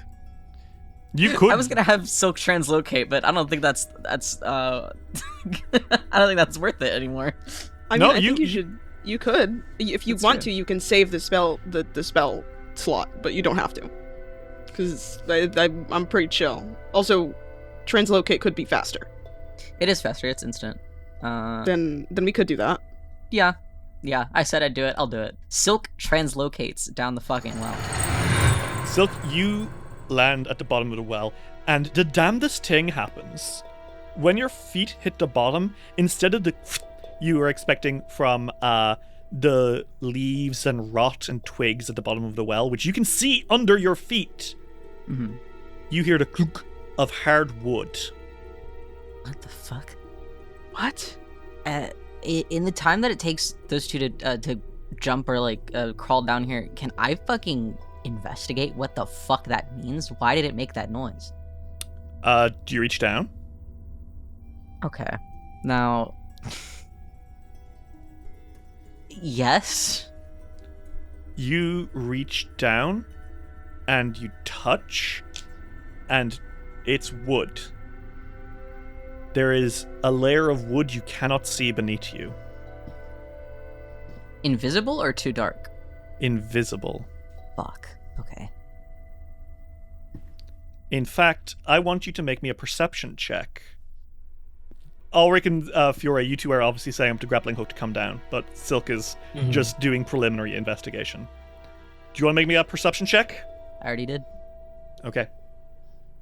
You could. I was gonna have Silk translocate, but I don't think that's I don't think that's worth it anymore. I think you should. You could, if you want to. You can save the spell slot, but you don't have to, because I'm pretty chill. Also, translocate could be faster. It is faster. It's instant. Then we could do that. Yeah. I said I'd do it. I'll do it. Silk translocates down the fucking well. Silk, you land at the bottom of the well, and the damnedest thing happens. When your feet hit the bottom, instead of the you were expecting from the leaves and rot and twigs at the bottom of the well, which you can see under your feet, you hear the clunk of hard wood. What the fuck? What? In the time that it takes those two to jump or crawl down here, can I fucking investigate what the fuck that means? Why did it make that noise? Do you reach down? Okay. Now... yes? You reach down, and you touch, and it's wood. There is a layer of wood you cannot see beneath you. Invisible or too dark? Invisible. Fuck. Okay. In fact, I want you to make me a perception check. Alrik and Fiore, you two are obviously saying I'm to grappling hook to come down, but Silk is just doing preliminary investigation. Do you want to make me a perception check? I already did. Okay.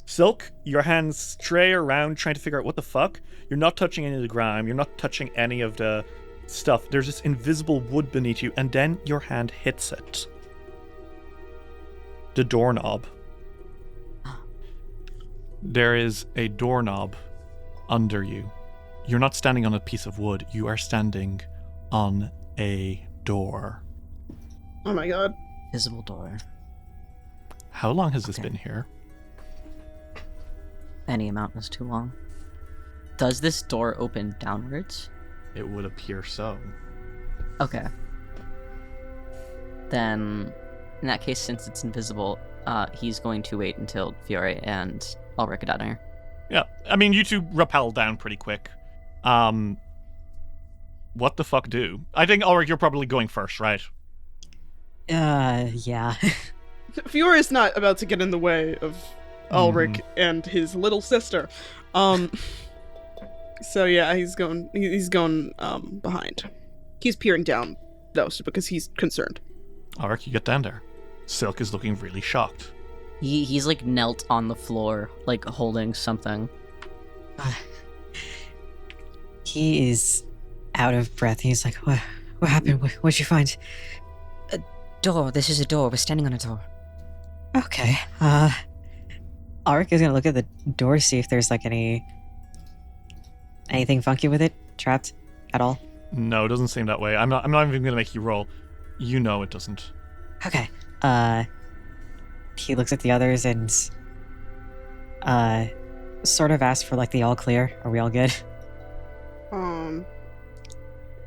Silk, your hands stray around trying to figure out what the fuck. You're not touching any of the grime. You're not touching any of the stuff. There's this invisible wood beneath you, and then your hand hits it. The doorknob. There is a doorknob under you. You're not standing on a piece of wood. You are standing on a door. Oh my god. Visible door. How long has this been here? Any amount was too long. Does this door open downwards? It would appear so. Okay. Then, in that case, since it's invisible, he's going to wait until Fiore and Alrik are down here. Yeah, I mean, you two rappel down pretty quick. What the fuck do? I think, Alrik, you're probably going first, right? Yeah. Fiore is not about to get in the way of Alrik and his little sister. So yeah, he's going behind. He's peering down though, because he's concerned. Alrik, you get down there. Silk is looking really shocked. He's like knelt on the floor, like holding something. He is out of breath. He's like, what happened? What'd you find? A door. This is a door. We're standing on a door. Okay. Alrik is gonna look at the door, see if there's like anything funky with it, trapped at all. No, it doesn't seem that way. I'm not even gonna make you roll. You know it doesn't. Okay. He looks at the others and sort of asks for like the all clear. Are we all good?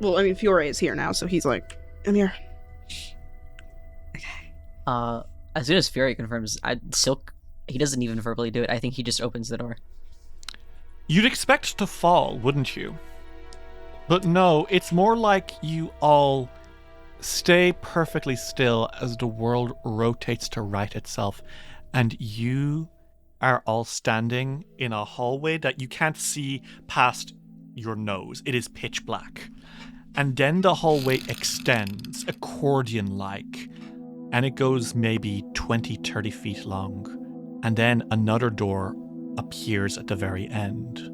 Well, I mean, FIORE is here now, so he's like, I'm here. Okay. As soon as FIORE confirms, Silk, he doesn't even verbally do it. I think he just opens the door. You'd expect to fall, wouldn't you? But no, it's more like you all stay perfectly still as the world rotates to right itself, and you are all standing in a hallway that you can't see past your nose. It is pitch black. And then the hallway extends, accordion-like, and it goes maybe 20-30 feet long. And then another door appears at the very end.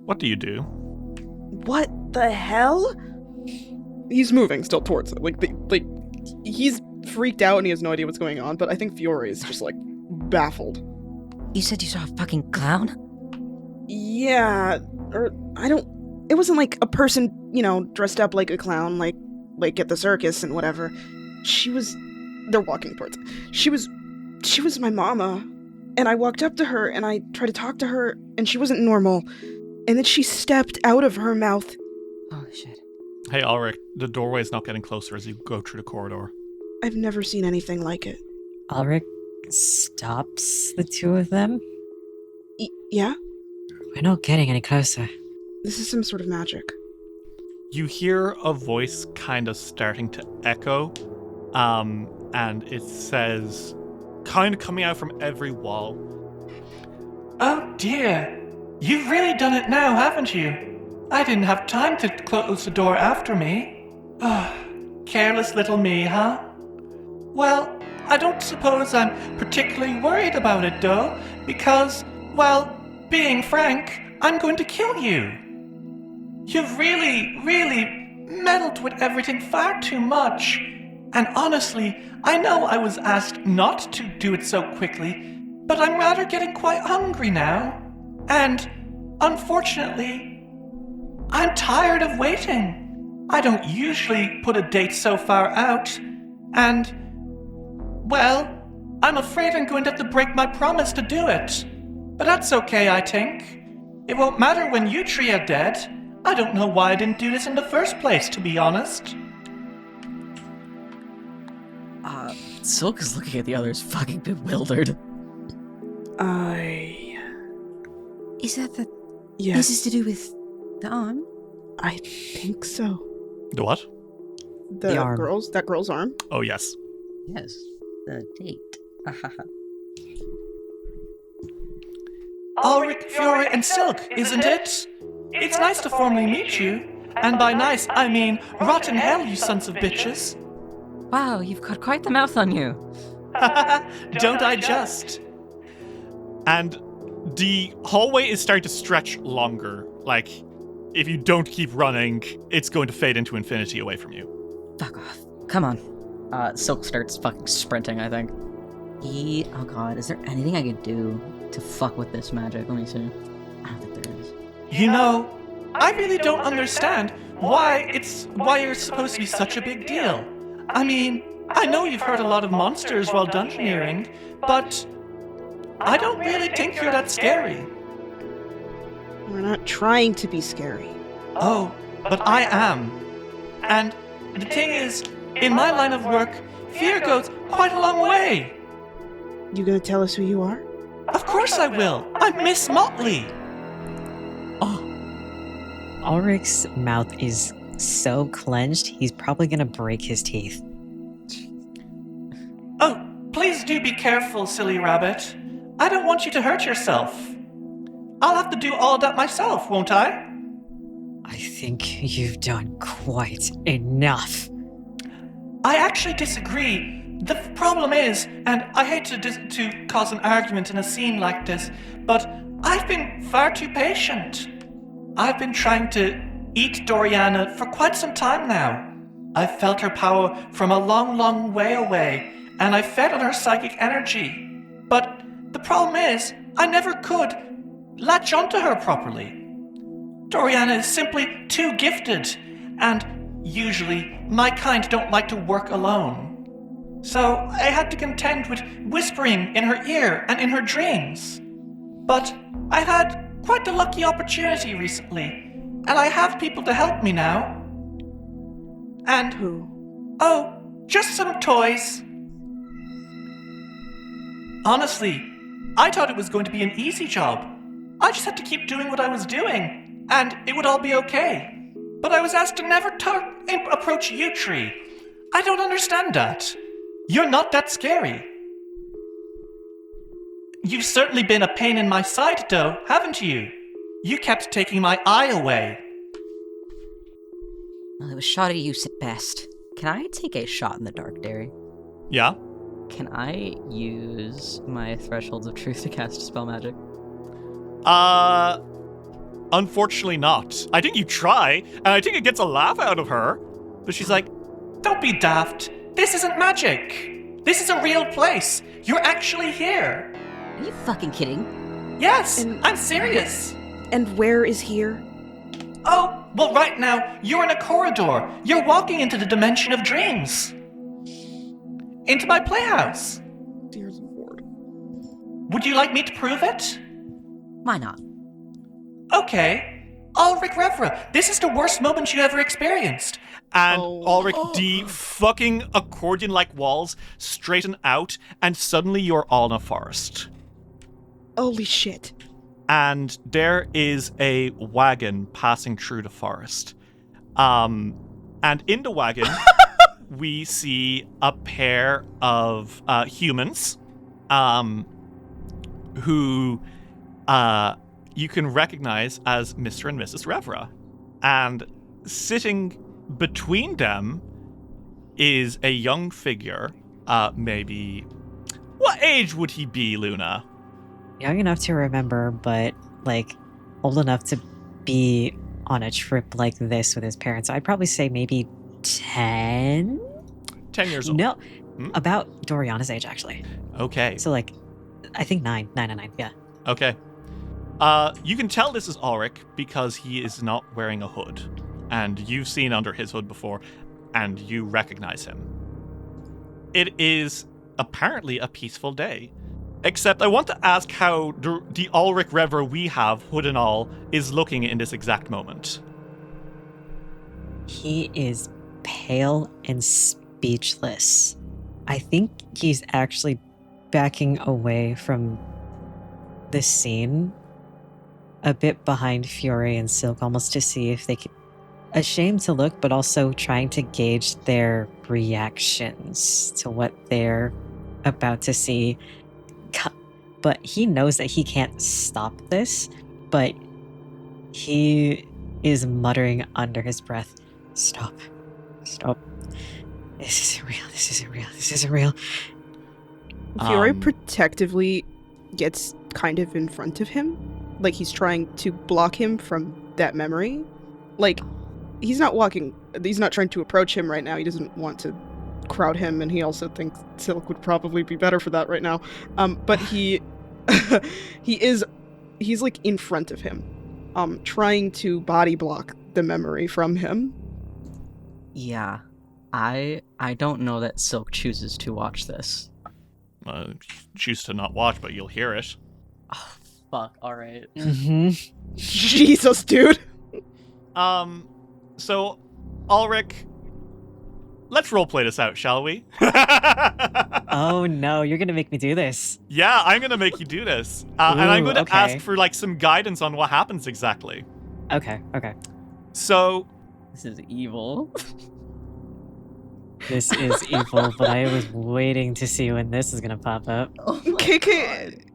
What do you do? What the hell? He's moving still towards it. Like he's freaked out and he has no idea what's going on, but I think FIORE is just like baffled. You said you saw a fucking clown? Yeah, or it wasn't like a person, dressed up like a clown, like at the circus and whatever. They're walking towards it. She was my mama, and I walked up to her and I tried to talk to her and she wasn't normal. And then she stepped out of her mouth. Holy shit. Hey, Alrik, the doorway is not getting closer as you go through the corridor. I've never seen anything like it. Alrik stops the two of them. Yeah? We're not getting any closer. This is some sort of magic. You hear a voice kind of starting to echo, and it says, kind of coming out from every wall. Oh dear, you've really done it now, haven't you? I didn't have time to close the door after me. Careless little me, huh? Well, I don't suppose I'm particularly worried about it, though, because, well, being frank, I'm going to kill you. You've really, really meddled with everything far too much. And honestly, I know I was asked not to do it so quickly, but I'm rather getting quite hungry now. And, unfortunately, I'm tired of waiting. I don't usually put a date so far out, and, well, I'm afraid I'm going to have to break my promise to do it. But that's okay, I think. It won't matter when you three are dead. I don't know why I didn't do this in the first place, to be honest. Silk is looking at the others fucking bewildered. Is that Yeah. This is to do with the arm? I think so. The what? The arm. that girl's arm? Oh, yes. Yes, the date. Alrik, FIORE, and Silk, isn't it? It's nice to formally meet you. And by nice, I mean rotten hell, you sons of bitches. Wow, you've got quite the mouth on you. Don't I just? And the hallway is starting to stretch longer. Like, if you don't keep running, it's going to fade into infinity away from you. Fuck off. Come on. Silk starts fucking sprinting, I think. Oh god, is there anything I could do to fuck with this magic? Let me see. I don't think there is. You know, I really don't understand why you're supposed to be such a big deal. I mean, I know you've heard a lot of monsters while dungeoneering, but I don't really think you're that scary. We're not trying to be scary. Oh, but I am. And the thing is, in my line of work, fear goes quite a long way. You gonna tell us who you are? Of course I will. I'm Miss Motley. Alrik's mouth is so clenched, he's probably gonna break his teeth. Oh, please do be careful, silly rabbit. I don't want you to hurt yourself. I'll have to do all that myself, won't I? I think you've done quite enough. I actually disagree. The problem is, and I hate to cause an argument in a scene like this, but I've been far too patient. I've been trying to eat Doriana for quite some time now. I've felt her power from a long, long way away, and I fed on her psychic energy. But the problem is, I never could latch onto her properly. Doriana is simply too gifted, and usually my kind don't like to work alone. So I had to contend with whispering in her ear and in her dreams. But I've had quite the lucky opportunity recently, and I have people to help me now. And who? Oh, just some toys. Honestly, I thought it was going to be an easy job. I just had to keep doing what I was doing, and it would all be okay. But I was asked to never approach you, Tree. I don't understand that. You're not that scary. You've certainly been a pain in my side, though, haven't you? You kept taking my eye away. Well, it was shoddy use at best. Can I take a shot in the dark, Derry? Yeah? Can I use my Thresholds of Truth to cast spell magic? Unfortunately not. I think you try, and I think it gets a laugh out of her. But she's like, don't be daft. This isn't magic. This is a real place. You're actually here. Are you fucking kidding? Yes, I'm serious. And where is here? Oh, well, right now, you're in a corridor. You're walking into the dimension of dreams. Into my playhouse. Dear Lord. Would you like me to prove it? Why not? Okay. Alrik Revra, this is the worst moment you ever experienced. And Alrik, the fucking accordion-like walls straighten out, and suddenly you're all in a forest. Holy shit. And there is a wagon passing through the forest. And in the wagon, we see a pair of humans who you can recognize as Mr. and Mrs. Revra. And sitting between them is a young figure, maybe... What age would he be, Luna? Young enough to remember, but, old enough to be on a trip like this with his parents. I'd probably say maybe 10? 10 years old. No, about Doriana's age, actually. Okay. So, I think 9 and 9, yeah. Okay. You can tell this is Alrik because he is not wearing a hood. And you've seen under his hood before, and you recognize him. It is apparently a peaceful day. Except I want to ask how the Alrik Revra we have, hood and all, is looking in this exact moment. He is pale and speechless. I think he's actually backing away from the scene, a bit behind Fury and Silk, almost to see if they could... Ashamed to look, but also trying to gauge their reactions to what they're about to see. But he knows that he can't stop this, but he is muttering under his breath, Stop. This isn't real. Fiore protectively gets kind of in front of him. He's trying to block him from that memory. He's not trying to approach him right now. He doesn't want to crowd him, and he also thinks Silk would probably be better for that right now. But he's in front of him, trying to body block the memory from him. Yeah, I don't know that Silk chooses to watch this. Choose to not watch, but you'll hear it. Oh, fuck, alright. Mm-hmm. Jesus, dude. So, Alrik, let's roleplay this out, shall we? Oh no, you're gonna make me do this. Yeah, I'm gonna make you do this. And I'm gonna ask for, some guidance on what happens exactly. Okay. So... This is evil. This is evil, but I was waiting to see when this is gonna pop up. KK,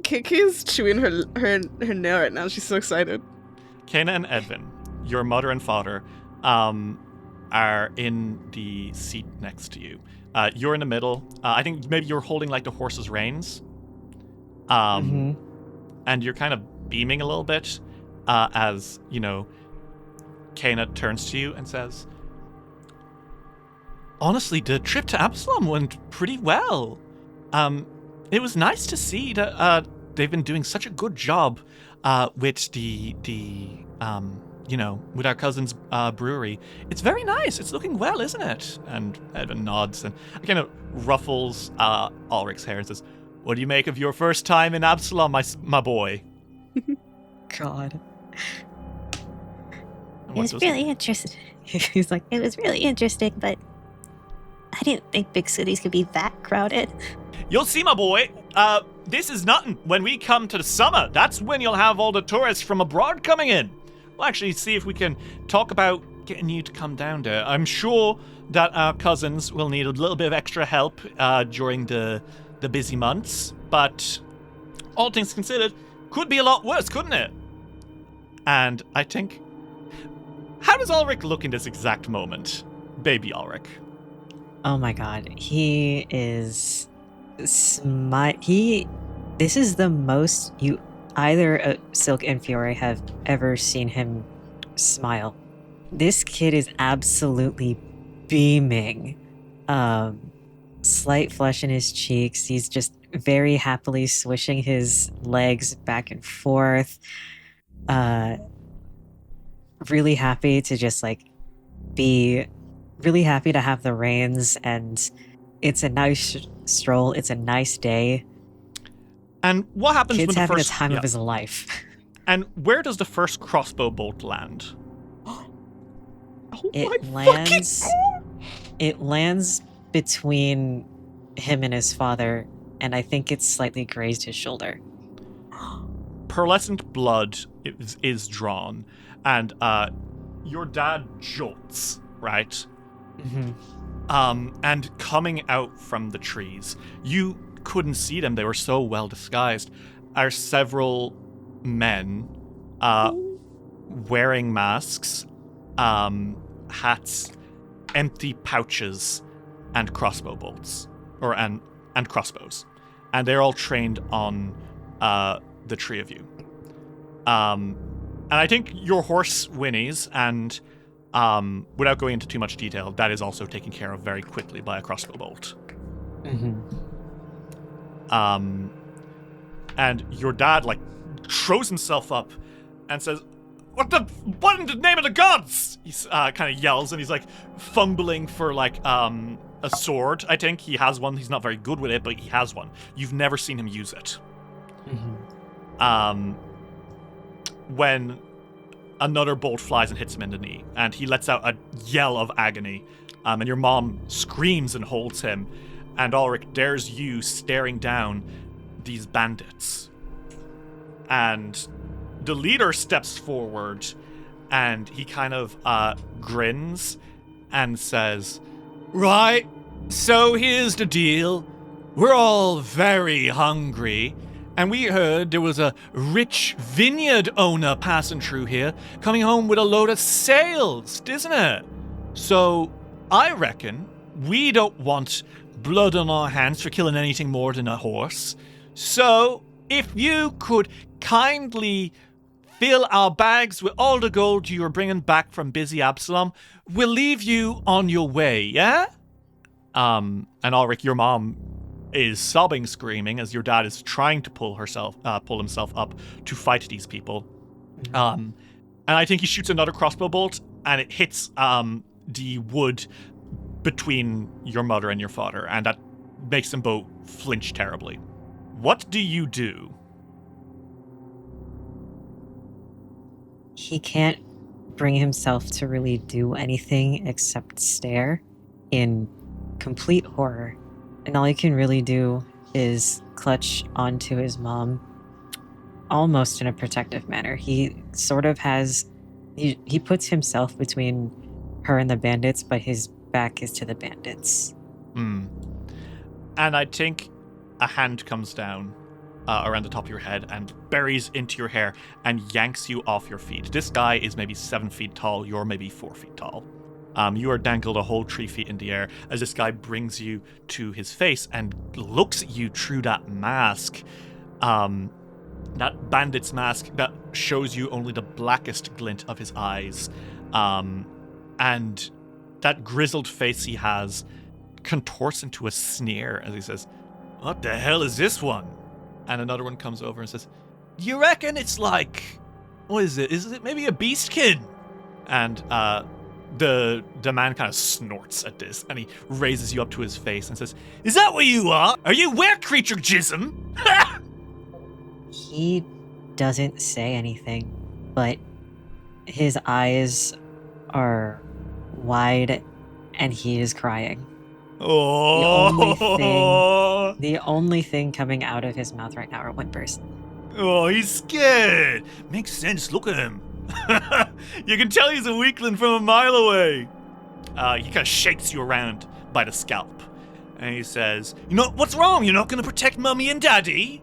Kay's chewing her nail right now. She's so excited. Kayna and Edvin, your mother and father, are in the seat next to you. You're in the middle. I think maybe you're holding like the horse's reins. And you're kind of beaming a little bit as, Kayna turns to you and says, honestly, the trip to Absalom went pretty well. It was nice to see that they've been doing such a good job with with our cousin's brewery. It's very nice. It's looking well, isn't it? And Edvin nods and kind of ruffles Alrik's hair and says, what do you make of your first time in Absalom, my boy? God. It was really interesting. He's like, it was really interesting, but I didn't think big cities could be that crowded. You'll see, my boy. This is nothing. When we come to the summer, that's when you'll have all the tourists from abroad coming in. We'll actually see if we can talk about getting you to come down there. I'm sure that our cousins will need a little bit of extra help during the busy months, but all things considered, could be a lot worse, couldn't it? And I think, how does Alrik look in this exact moment? Baby Alrik. Oh my god, he is this is the most either Silk and Fiore have ever seen him smile. This kid is absolutely beaming. Slight flush in his cheeks. He's just very happily swishing his legs back and forth. Really happy to just be really happy to have the reins, and it's a nice stroll. It's a nice day. And what happens Kid's when the having first the time of his life? And where does the first crossbow bolt land? It lands between him and his father, and I think it's slightly grazed his shoulder. Pearlescent blood is drawn, and your dad jolts, right? And coming out from the trees, you couldn't see them, they were so well disguised, are several men wearing masks, hats, empty pouches, and crossbow bolts, and crossbows, and they're all trained on the three of you. And I think your horse whinnies, and without going into too much detail, that is also taken care of very quickly by a crossbow bolt. And your dad throws himself up and says, what in the name of the gods? He kind of yells, and he's fumbling for a sword. I think he has one. He's not very good with it, but he has one. You've never seen him use it. When another bolt flies and hits him in the knee, and he lets out a yell of agony, and your mom screams and holds him, and Alrik dares you staring down these bandits. And the leader steps forward, and he kind of grins and says, right, so here's the deal. We're all very hungry, and we heard there was a rich vineyard owner passing through here, coming home with a load of sales, isn't it? So I reckon we don't want blood on our hands for killing anything more than a horse. So if you could kindly fill our bags with all the gold you are bringing back from busy Absalom, we'll leave you on your way, yeah? And Alrik, your mom is sobbing, screaming as your dad is trying to pull himself up to fight these people. And I think he shoots another crossbow bolt, and it hits the wood between your mother and your father, and that makes them both flinch terribly. What do you do? He can't bring himself to really do anything except stare in complete horror. And all he can really do is clutch onto his mom almost in a protective manner. He sort of has... He puts himself between her and the bandits, but his back is to the bandits. And I think a hand comes down around the top of your head and buries into your hair and yanks you off your feet. This guy is maybe 7 feet tall. You're maybe 4 feet tall. You are dangled a whole 3 feet in the air as this guy brings you to his face and looks at you through that mask. That bandit's mask that shows you only the blackest glint of his eyes. And that grizzled face he has contorts into a sneer as he says, "What the hell is this one?" And another one comes over and says, "You reckon it's like, what is it? Is it maybe a beastkin?" And the man kind of snorts at this, and he raises you up to his face and says, "Is that what you are? Are you were creature jism?" He doesn't say anything, but his eyes are wide and he is crying. Oh. The only thing coming out of his mouth right now are whimpers. Oh, he's scared. Makes sense. Look at him. You can tell he's a weakling from a mile away. He kind of shakes you around by the scalp. And he says, "You know, what's wrong? You're not going to protect Mummy and Daddy?"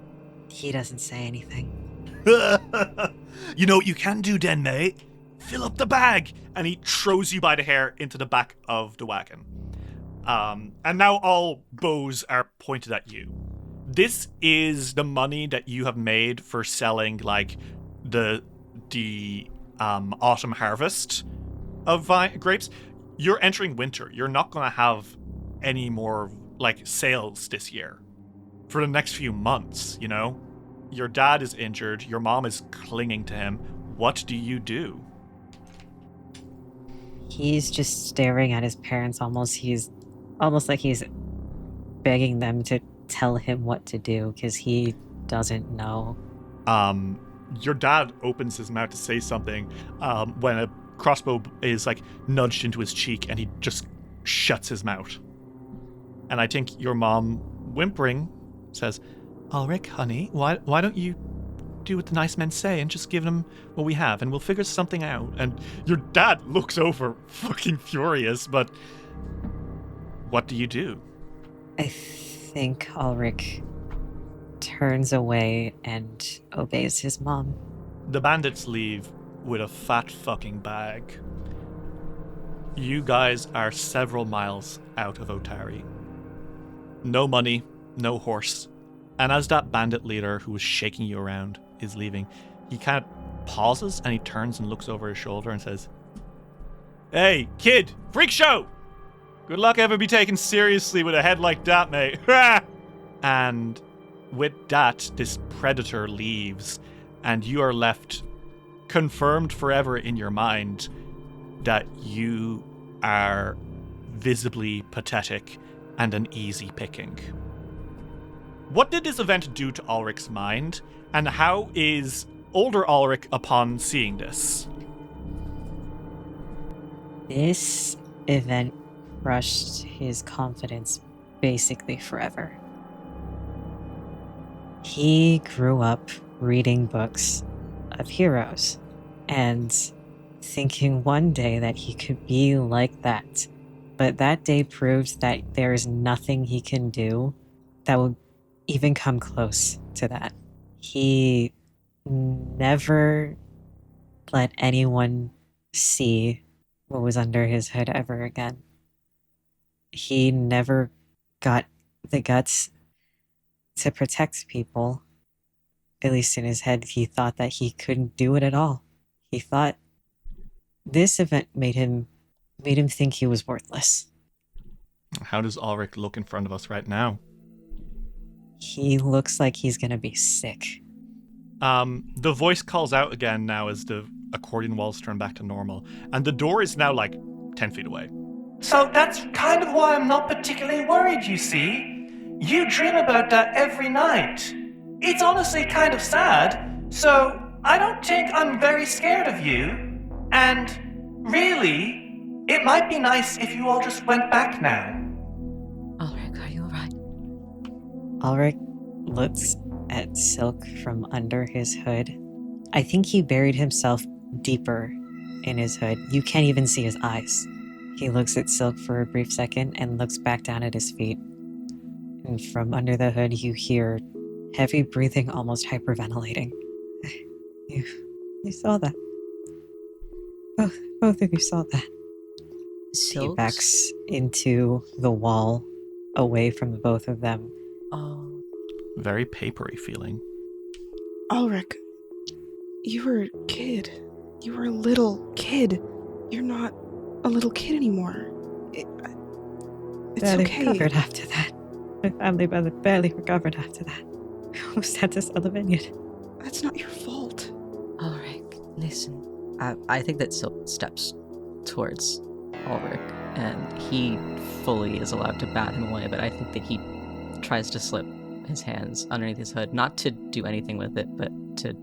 He doesn't say anything. You know what you can do, then, mate? Fill up the bag. And he throws you by the hair into the back of the wagon. And now all bows are pointed at you. This is the money that you have made for selling, like, the autumn harvest of grapes. You're entering winter. You're not going to have any more, like, sales this year for the next few months, you know? Your dad is injured. Your mom is clinging to him. What do you do? He's just staring at his parents almost like he's begging them to tell him what to do because he doesn't know. Your dad opens his mouth to say something when a crossbow is like nudged into his cheek and he just shuts his mouth. And I think your mom, whimpering, says, "Alrik, honey, why don't you do what the nice men say and just give them what we have and we'll figure something out." And your dad looks over fucking furious, but what do you do? I think Alrik turns away and obeys his mom. The bandits leave with a fat fucking bag. You guys are several miles out of Otari. No money, no horse. And as that bandit leader who was shaking you around is leaving, he kind of pauses and he turns and looks over his shoulder and says, "Hey, kid, freak show! Good luck ever be taken seriously with a head like that, mate." And with that, this predator leaves, and you are left confirmed forever in your mind that you are visibly pathetic and an easy picking. What did this event do to Alrik's mind, and how is older Alrik upon seeing this? This event crushed his confidence basically forever. He grew up reading books of heroes and thinking one day that he could be like that. But that day proved that there is nothing he can do that will even come close to that. He never let anyone see what was under his hood ever again. He never got the guts to protect people. At least in his head, he thought that he couldn't do it at all. He thought this event made him think he was worthless. How does Alrik look in front of us right now? He looks like he's gonna be sick. The voice calls out again now as the accordion walls turn back to normal, and the door is now like 10 feet away. So that's kind of why I'm not particularly worried, you see. You dream about that every night. It's honestly kind of sad, so I don't think I'm very scared of you. And really, it might be nice if you all just went back now. Alrik, are you alright? Alrik looks at Silk from under his hood. I think he buried himself deeper in his hood. You can't even see his eyes. He looks at Silk for a brief second and looks back down at his feet. And from under the hood, you hear heavy breathing, almost hyperventilating. You saw that. Both of you saw that. He backs into the wall, away from the both of them. Oh. Very papery feeling. Alrik, you were a kid. You were a little kid. You're not a little kid anymore. It's barely okay. recovered after that. My family barely recovered after that. We almost had to sell the vineyard. That's not your fault. Alrik, listen. I think that Silk steps towards Alrik, and he fully is allowed to bat him away, but I think that he tries to slip his hands underneath his hood, not to do anything with it, but to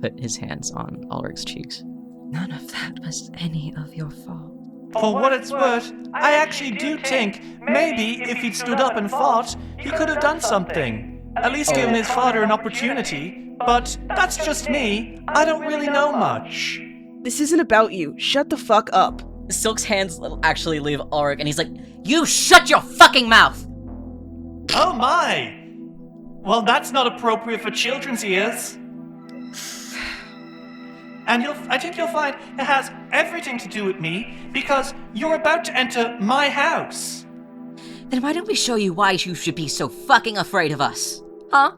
put his hands on Alric's cheeks. None of that was any of your fault. For what it's worth, I actually do think maybe if he'd stood up and fought, he could have done something. At least given his father an opportunity. But that's just me. I don't really know much. This isn't about you. Shut the fuck up. Silk's hands actually leave Alrik, and he's like, "You shut your fucking mouth!" Oh my! Well, that's not appropriate for children's ears. And I think you'll find it has everything to do with me, because you're about to enter my house. Then why don't we show you why you should be so fucking afraid of us? Huh?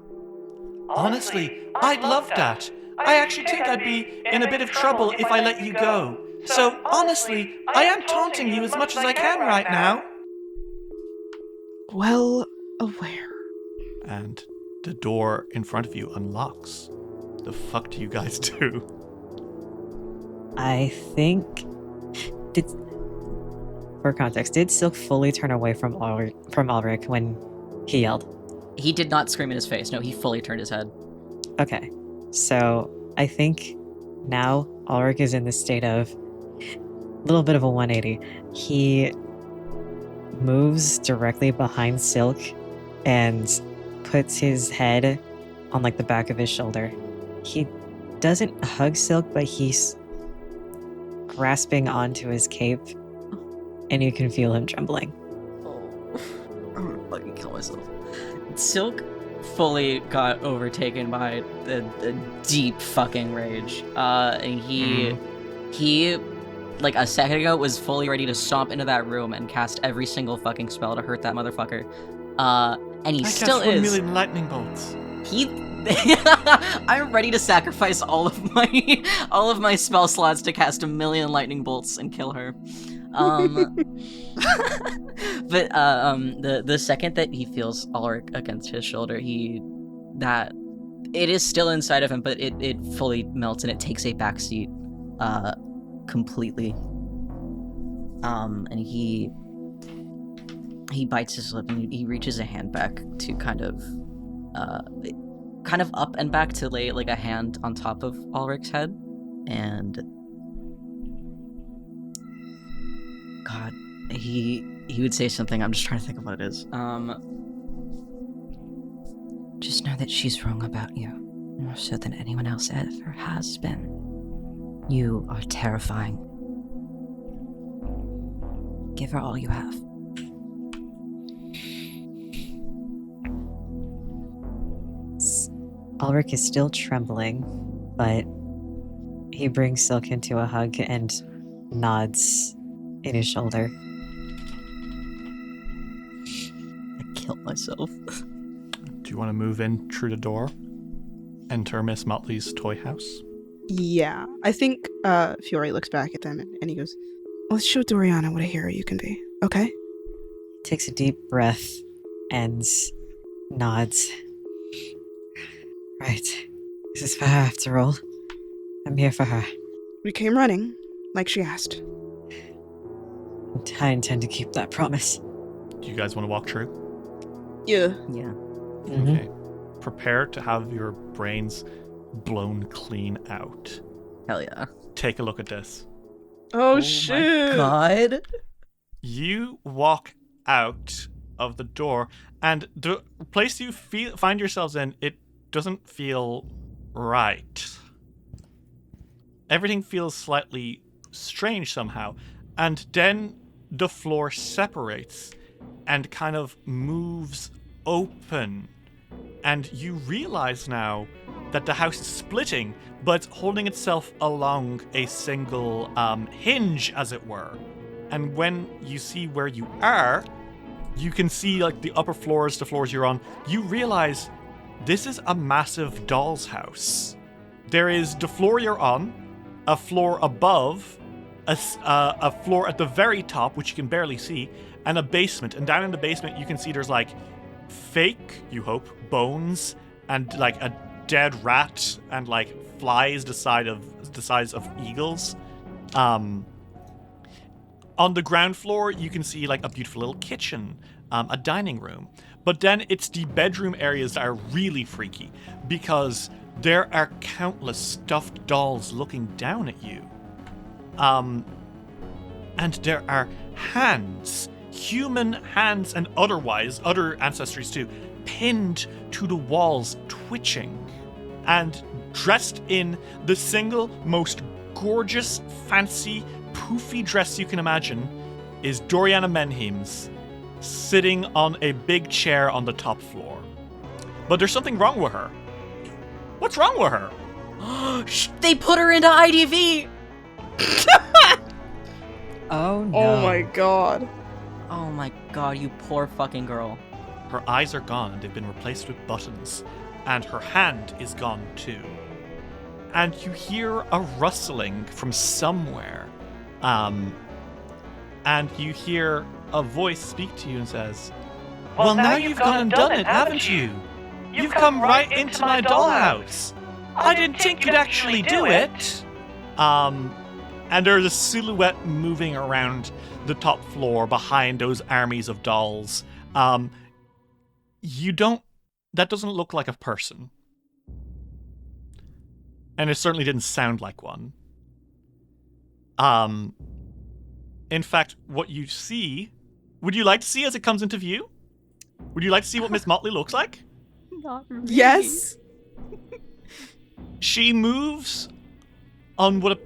Honestly, I'd love that. I actually think I'd be in a bit of trouble if I let you go. So, honestly, I am taunting you as much as I can right now. Well aware. And the door in front of you unlocks. The fuck do you guys do? I think... For context, did Silk fully turn away from Alrik when he yelled? He did not scream in his face. No, he fully turned his head. Okay. So, I think now Alrik is in the state of a little bit of a 180. He moves directly behind Silk and puts his head on like the back of his shoulder. He doesn't hug Silk, but he's grasping onto his cape, and you can feel him trembling. Oh, I'm gonna fucking kill myself. Silk fully got overtaken by the deep fucking rage. And he, like a second ago, was fully ready to stomp into that room and cast every single fucking spell to hurt that motherfucker. And he still is. 1 million lightning bolts. I'm ready to sacrifice all of my spell slots to cast 1 million lightning bolts and kill her. But the second that he feels Alrik against his shoulder, it is still inside of him, but it fully melts and it takes a backseat completely. And he bites his lip and he reaches a hand back to kind of up and back to lay like a hand on top of Alrik's head, and God, he would say something. I'm just trying to think of what it is. Just know that she's wrong about you, more so than anyone else ever has been. You are terrifying. Give her all you have. Alrik is still trembling, but he brings Silk into a hug and nods in his shoulder. I killed myself. Do you want to move in through the door? Enter Miss Motley's toy house? Yeah. I think FIORE looks back at them and he goes, let's show Doriana what a hero you can be, okay? Takes a deep breath and nods. Right. This is for her after all. I'm here for her. We came running, like she asked. I intend to keep that promise. Do you guys want to walk through? Yeah. Yeah. Mm-hmm. Okay. Prepare to have your brains blown clean out. Hell yeah. Take a look at this. Oh shit. My God. You walk out of the door, and the place you find yourselves in, it doesn't feel right. Everything feels slightly strange somehow. And then the floor separates and kind of moves open And you realize now that the house is splitting, but holding itself along a single hinge, as it were. And when you see where you are, you can see like the upper floors, the floors you're on. You realize this is a massive doll's house. There is the floor you're on, a floor above, a floor at the very top, which you can barely see, and a basement. And down in the basement, you can see there's like fake, you hope, bones and like a dead rat and like flies the size of eagles. On the ground floor, you can see like a beautiful little kitchen, a dining room. But then it's the bedroom areas that are really freaky because there are countless stuffed dolls looking down at you. And there are hands, human hands and otherwise, other ancestries too, pinned to the walls, twitching. And dressed in the single most gorgeous, fancy, poofy dress you can imagine is Doriana Menhims, sitting on a big chair on the top floor. But there's something wrong with her. What's wrong with her? They put her into IDV! Oh no. Oh my god. Oh my god, you poor fucking girl. Her eyes are gone and they've been replaced with buttons. And her hand is gone too. And you hear a rustling from somewhere. And you hear a voice speak to you and says, Well, now you've gone and done it, haven't you? You've come right into my dollhouse. I didn't think you'd actually do it. And there's a silhouette moving around the top floor behind those armies of dolls. That doesn't look like a person. And it certainly didn't sound like one. In fact, what you see, would you like to see as it comes into view? Would you like to see what Miss Motley looks like? Not really. Yes. She moves on what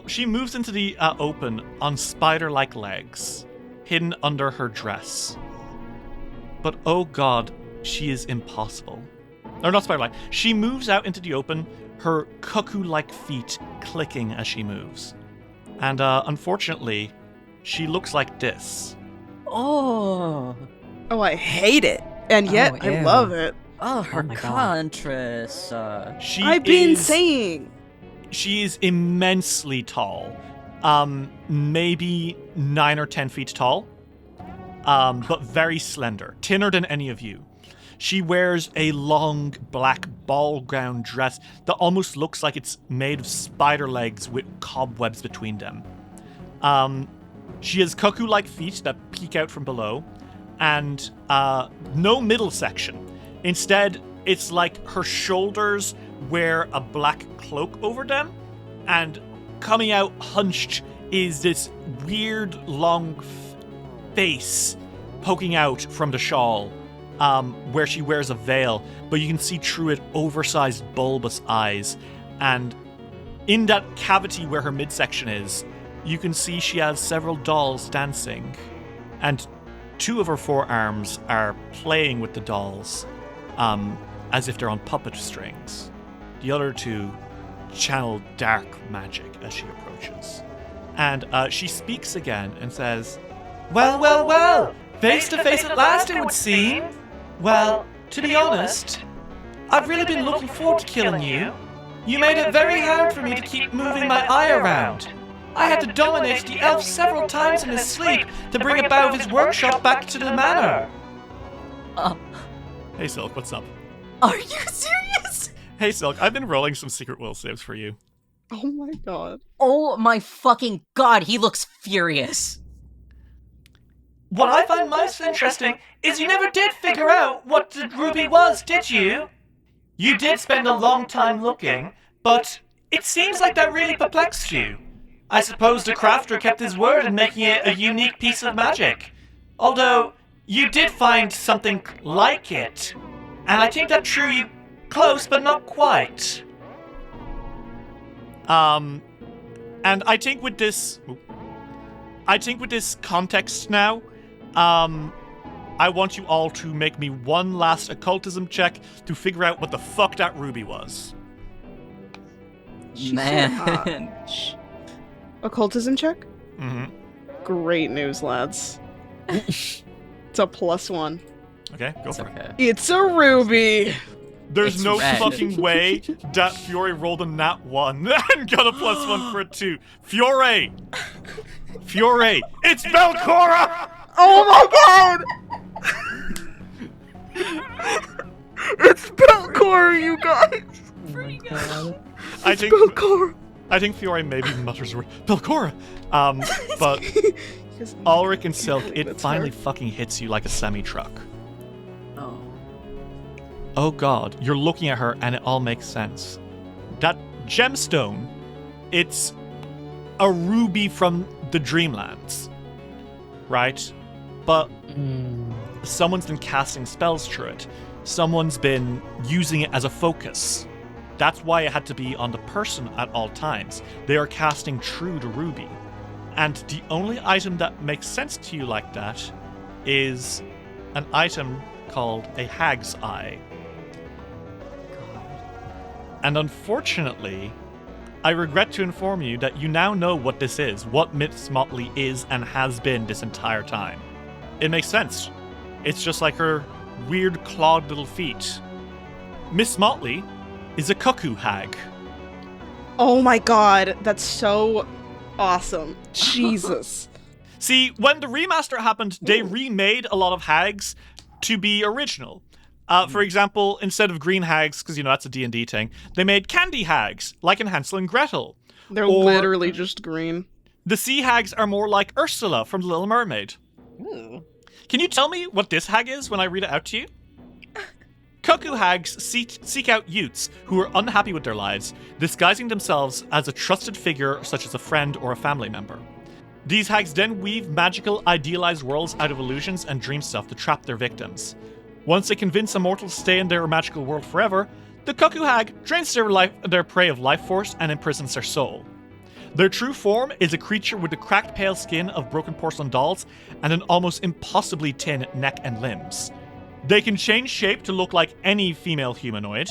she moves into the open on spider-like legs, hidden under her dress. But oh god, she is impossible. Or not spider-like. She moves out into the open, her cuckoo-like feet clicking as she moves. And unfortunately, she looks like this. Oh, I hate it. And yet, I love it. Oh, her contrast. I've been saying. She is immensely tall. Maybe 9 or 10 feet tall. But very slender. Thinner than any of you. She wears a long black ball-gown dress that almost looks like it's made of spider legs with cobwebs between them. She has cuckoo-like feet that peek out from below, and no middle section. Instead, it's like her shoulders wear a black cloak over them, and coming out hunched is this weird long face poking out from the shawl, where she wears a veil, but you can see through it oversized bulbous eyes, and in that cavity where her midsection is, you can see she has several dolls dancing, and 2 of her forearms are playing with the dolls, as if they're on puppet strings. The other 2 channel dark magic as she approaches. And she speaks again and says, Well, face to face at last, it would seem. Well, to be honest, I've really been looking forward to killing you. You made it very hard for me to keep moving my eye around. I had to dominate the elf several times in his sleep to bring about his workshop back to the manor. Hey Silk, what's up? Are you serious? Hey Silk, I've been rolling some secret will saves for you. Oh my god. Oh my fucking god, he looks furious. What I find most interesting is you never did figure out what the ruby was, did you? You did spend a long time looking, but it seems like that really perplexed you. I suppose the crafter kept his word in making it a unique piece of magic. Although, you did find something like it. And I think that drew you close, but not quite. And I think with this context now, I want you all to make me one last occultism check to figure out what the fuck that ruby was. Man. Occultism check? Mm-hmm. Great news, lads. It's a +1. Okay, go for it. It's a ruby! There's It's no red. fucking way that Fiore rolled a nat 1 and got a +1 for a 2. Fiore! It's Belcorrah! Oh my god! It's Belcorrah, you guys! Oh my god. I think Belcorrah! I think Fiore maybe mutters the word Belcorrah. But Alrik and Silk, it finally fucking hits you like a semi-truck. Oh god, you're looking at her and it all makes sense. That gemstone, it's a ruby from the Dreamlands, right? But someone's been casting spells through it. Someone's been using it as a focus. That's why it had to be on the person at all times. They are casting through the ruby. And the only item that makes sense to you like that is an item called a hag's eye. And unfortunately, I regret to inform you that you now know what this is, what Miss Motley is and has been this entire time. It makes sense. It's just like her weird clawed little feet. Miss Motley is a cuckoo hag. Oh my god, that's so awesome. Jesus. See, when the remaster happened, they remade a lot of hags to be original. For example, instead of green hags, because, that's a D&D thing, they made candy hags, like in Hansel and Gretel. They're literally just green. The sea hags are more like Ursula from The Little Mermaid. Ooh. Can you tell me what this hag is when I read it out to you? Cuckoo hags seek out youths who are unhappy with their lives, disguising themselves as a trusted figure such as a friend or a family member. These hags then weave magical, idealized worlds out of illusions and dream stuff to trap their victims. Once they convince a mortal to stay in their magical world forever, the cuckoo hag drains their prey of life force and imprisons their soul. Their true form is a creature with the cracked pale skin of broken porcelain dolls and an almost impossibly thin neck and limbs. They can change shape to look like any female humanoid.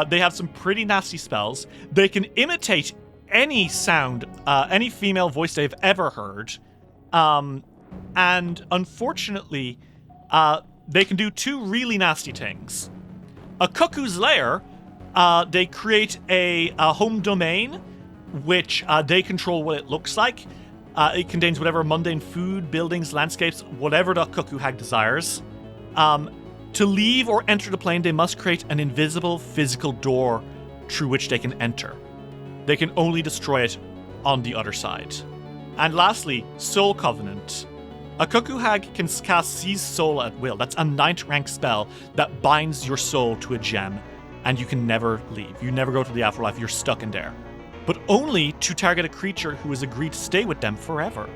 They have some pretty nasty spells. They can imitate any sound, any female voice they've ever heard. And unfortunately, they can do two really nasty things. A cuckoo's lair, they create a home domain, which they control what it looks like. It contains whatever mundane food, buildings, landscapes, whatever the cuckoo hag desires. To leave or enter the plane, they must create an invisible physical door through which they can enter. They can only destroy it on the other side. And lastly, Soul Covenant. A cuckoo hag can cast Seize Soul at will. That's a 9th rank spell that binds your soul to a gem, and you can never leave. You never go to the afterlife, you're stuck in there. But only to target a creature who has agreed to stay with them forever.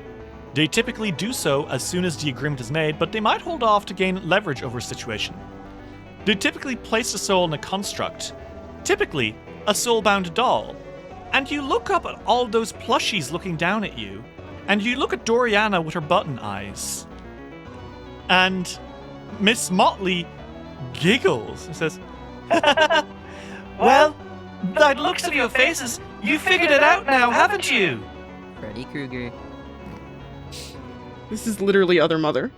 They typically do so as soon as the agreement is made, but they might hold off to gain leverage over a situation. They typically place the soul in a construct, typically a soul-bound doll, and you look up at all those plushies looking down at you, and you look at Doriana with her button eyes, and Miss Motley giggles and says, Well, by the looks of your faces, you figured it out now, haven't you? Freddy Krueger. This is literally Other Mother.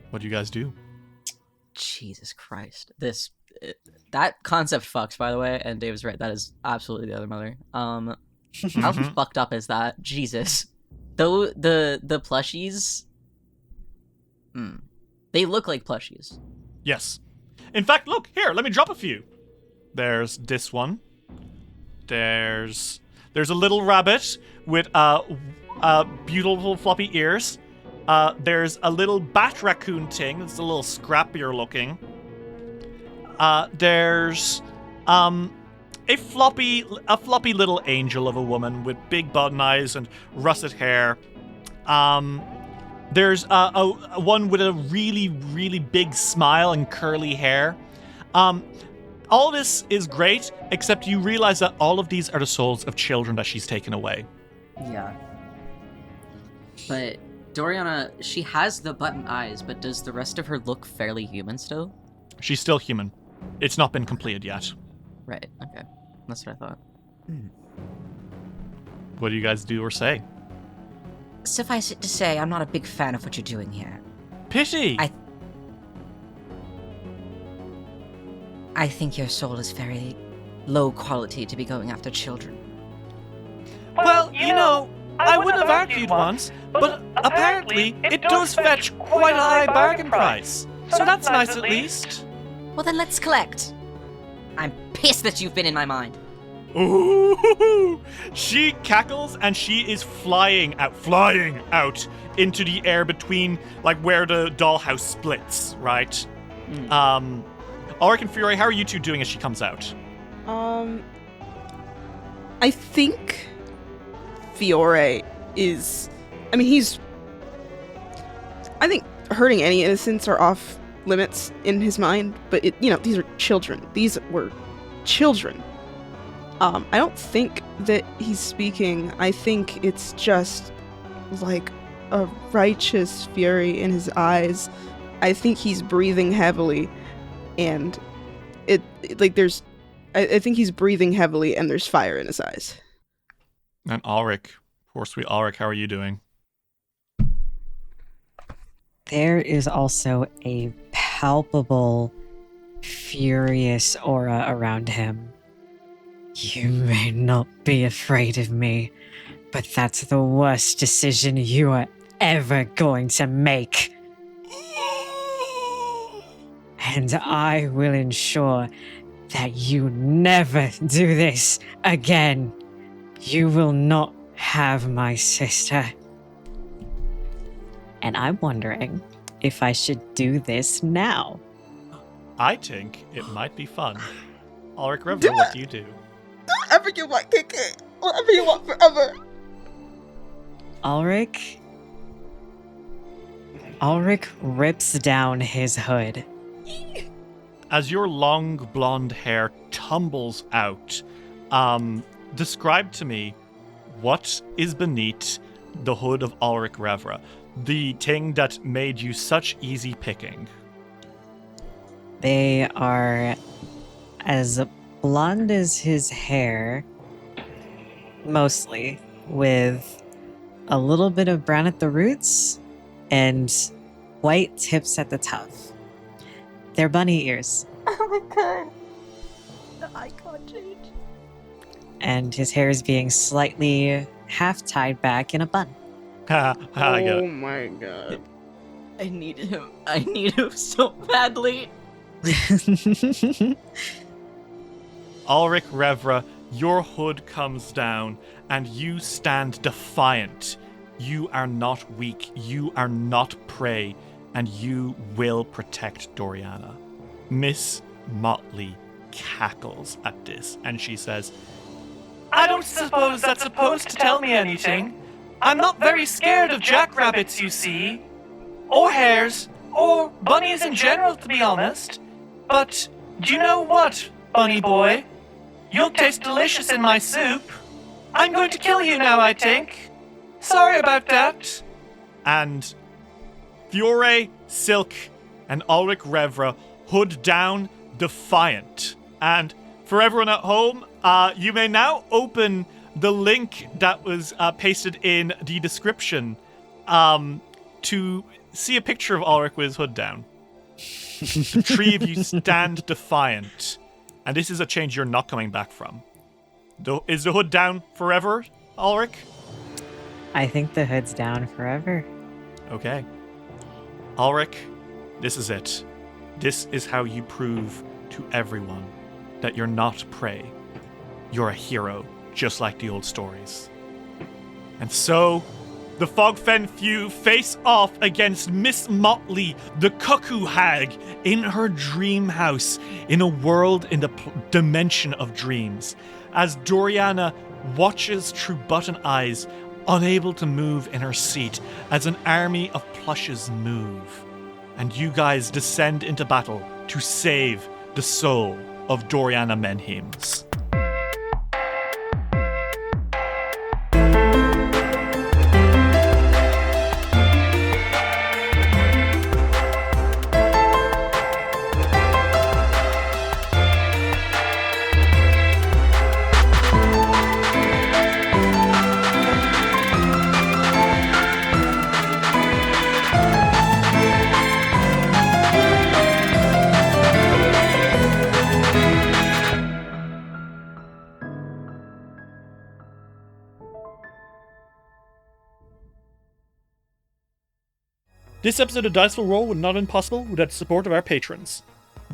What do you guys do? Jesus Christ. That concept fucks, by the way, and Dave's right, that is absolutely the Other Mother. How fucked up is that? Jesus. Though the plushies, they look like plushies. Yes. In fact, look, here, let me drop a few. There's this one. There's a little rabbit with beautiful floppy ears. There's a little bat raccoon thing. It's a little scrappier looking. There's a floppy little angel of a woman with big button eyes and russet hair. There's a one with a really, really big smile and curly hair. All this is great, except you realize that all of these are the souls of children that she's taken away. Yeah. But Doriana, she has the button eyes, but does the rest of her look fairly human still? She's still human. It's not been completed yet. Right, okay. That's what I thought. What do you guys do or say? Suffice it to say, I'm not a big fan of what you're doing here. Pity! I think your soul is very low quality to be going after children. Well, you know, I would have argued once, but apparently it does fetch quite a high bargain price. So that's nice at least. Well, then let's collect. I'm pissed that you've been in my mind. Ooh! She cackles and she is flying out into the air between, like, where the dollhouse splits, right? Alrik and FIORE, how are you two doing as she comes out? I think FIORE is... I mean, I think hurting any innocents are off limits in his mind, but, these are children. These were children. I don't think that he's speaking. I think it's just, like, a righteous fury in his eyes. I think he's breathing heavily, and I think he's breathing heavily, and there's fire in his eyes. And Alrik, poor sweet Alrik, how are you doing? There is also a palpable, furious aura around him. You may not be afraid of me, but that's the worst decision you are ever going to make. And I will ensure that you never do this again. You will not have my sister. And I'm wondering if I should do this now. I think it might be fun. Alrik Revra, what do you do? Don't ever give my KK. Whatever you want forever. Alrik rips down his hood. As your long blonde hair tumbles out, describe to me what is beneath the hood of Alrik Revra, the thing that made you such easy picking. They are as blonde as his hair, mostly, with a little bit of brown at the roots and white tips at the top. They're bunny ears. Oh my god. The icon change. And his hair is being slightly half tied back in a bun. I get it. Oh my god. I need him. I need him so badly. Alrik Revra, your hood comes down and you stand defiant. You are not weak. You are not prey. And you will protect Doriana. Miss Motley cackles at this and she says, I don't suppose that's supposed to tell me anything. I'm not very scared of jackrabbits, you see. Or hares. Or bunnies in general, to be honest. But do you know what, bunny boy? You'll taste delicious in my soup. I'm going to kill you now, I think. Sorry about that. And FIORE, Silk, and Alrik Revra hood down, defiant. And for everyone at home, you may now open the link that was pasted in the description to see a picture of Alrik with his hood down. The three of you stand defiant. And this is a change you're not coming back from. Is the hood down forever, Alrik? I think the hood's down forever. Okay. Alrik, this is it. This is how you prove to everyone that you're not prey. You're a hero, just like the old stories. And so, the Fogfen Few face off against Miss Motley, the cuckoo hag, in her dream house, in a world in the dimension of dreams, as Doriana watches through button eyes, unable to move in her seat, as an army of plushes move. And you guys descend into battle to save the soul of Doriana Menhims. This episode of Dice Will Roll would not have been possible without the support of our patrons.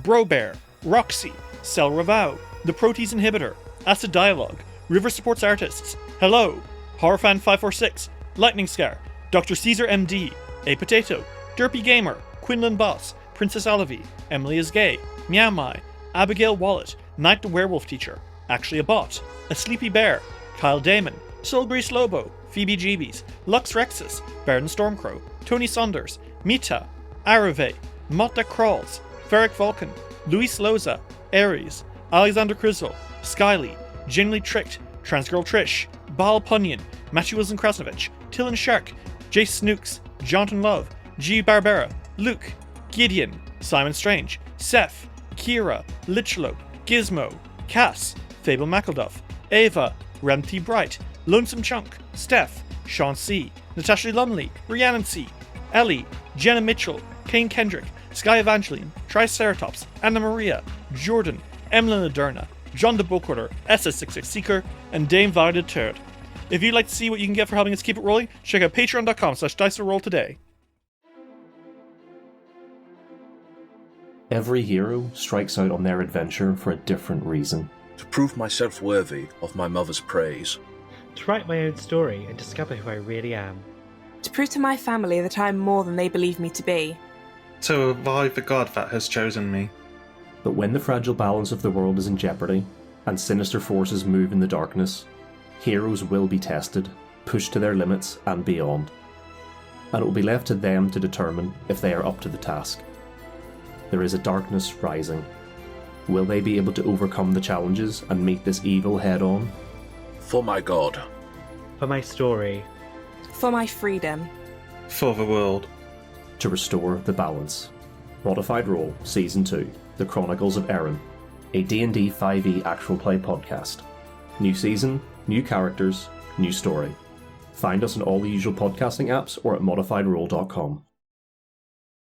Brobear, Roxy, Cell Ravau, The Protease Inhibitor, Acid Dialogue, River Supports Artists, Hello, Horrorfan 546, Lightning Scar, Dr. Caesar MD, A Potato, Derpy Gamer, Quinlan Boss, Princess Olive, Emily is Gay, Meow Mai, Abigail Wallet, Knight the Werewolf Teacher, Actually a Bot, A Sleepy Bear, Kyle Damon, Soulgrease Lobo, Phoebe Jeebies, Lux Rexus, Baron Stormcrow, Tony Saunders, Mita, Arave, Mott That Crawls, Ferric Vulcan, Luis Loza, Aries, Alexander Crizzle, Skyly, Genuinely Tricked, Transgirl Trish, Baal Punyon, Matthew Wilson Krasnovich, Tillen Shark, Jace Snooks, Jonathan Love, G. Barbera, Luke, Gideon, Simon Strange, Seth, Kira, Lichlope, Gizmo, Cass, Fable McElduff, Ava, Remty Bright, Lonesome Chunk, Steph, Sean C, Natasha Lumley, Rhiannon C, Ellie, Jenna Mitchell, Kane Kendrick, Sky Evangeline, Triceratops, Anna Maria, Jordan, Emlyn Aderna, John de Bookworder, SS66 Seeker, and Dame Violet Turd. If you'd like to see what you can get for helping us keep it rolling, check out patreon.com/DiceWillRoll today. Every hero strikes out on their adventure for a different reason. To prove myself worthy of my mother's praise. To write my own story and discover who I really am. To prove to my family that I am more than they believe me to be. To revive the god that has chosen me. But when the fragile balance of the world is in jeopardy, and sinister forces move in the darkness, heroes will be tested, pushed to their limits and beyond. And it will be left to them to determine if they are up to the task. There is a darkness rising. Will they be able to overcome the challenges and meet this evil head-on? For my god. For my story. For my freedom. For the world. To restore the balance. Modified Roll Season 2, The Chronicles of Erin, a D&D 5e actual play podcast. New season, new characters, new story. Find us on all the usual podcasting apps or at modifiedroll.com.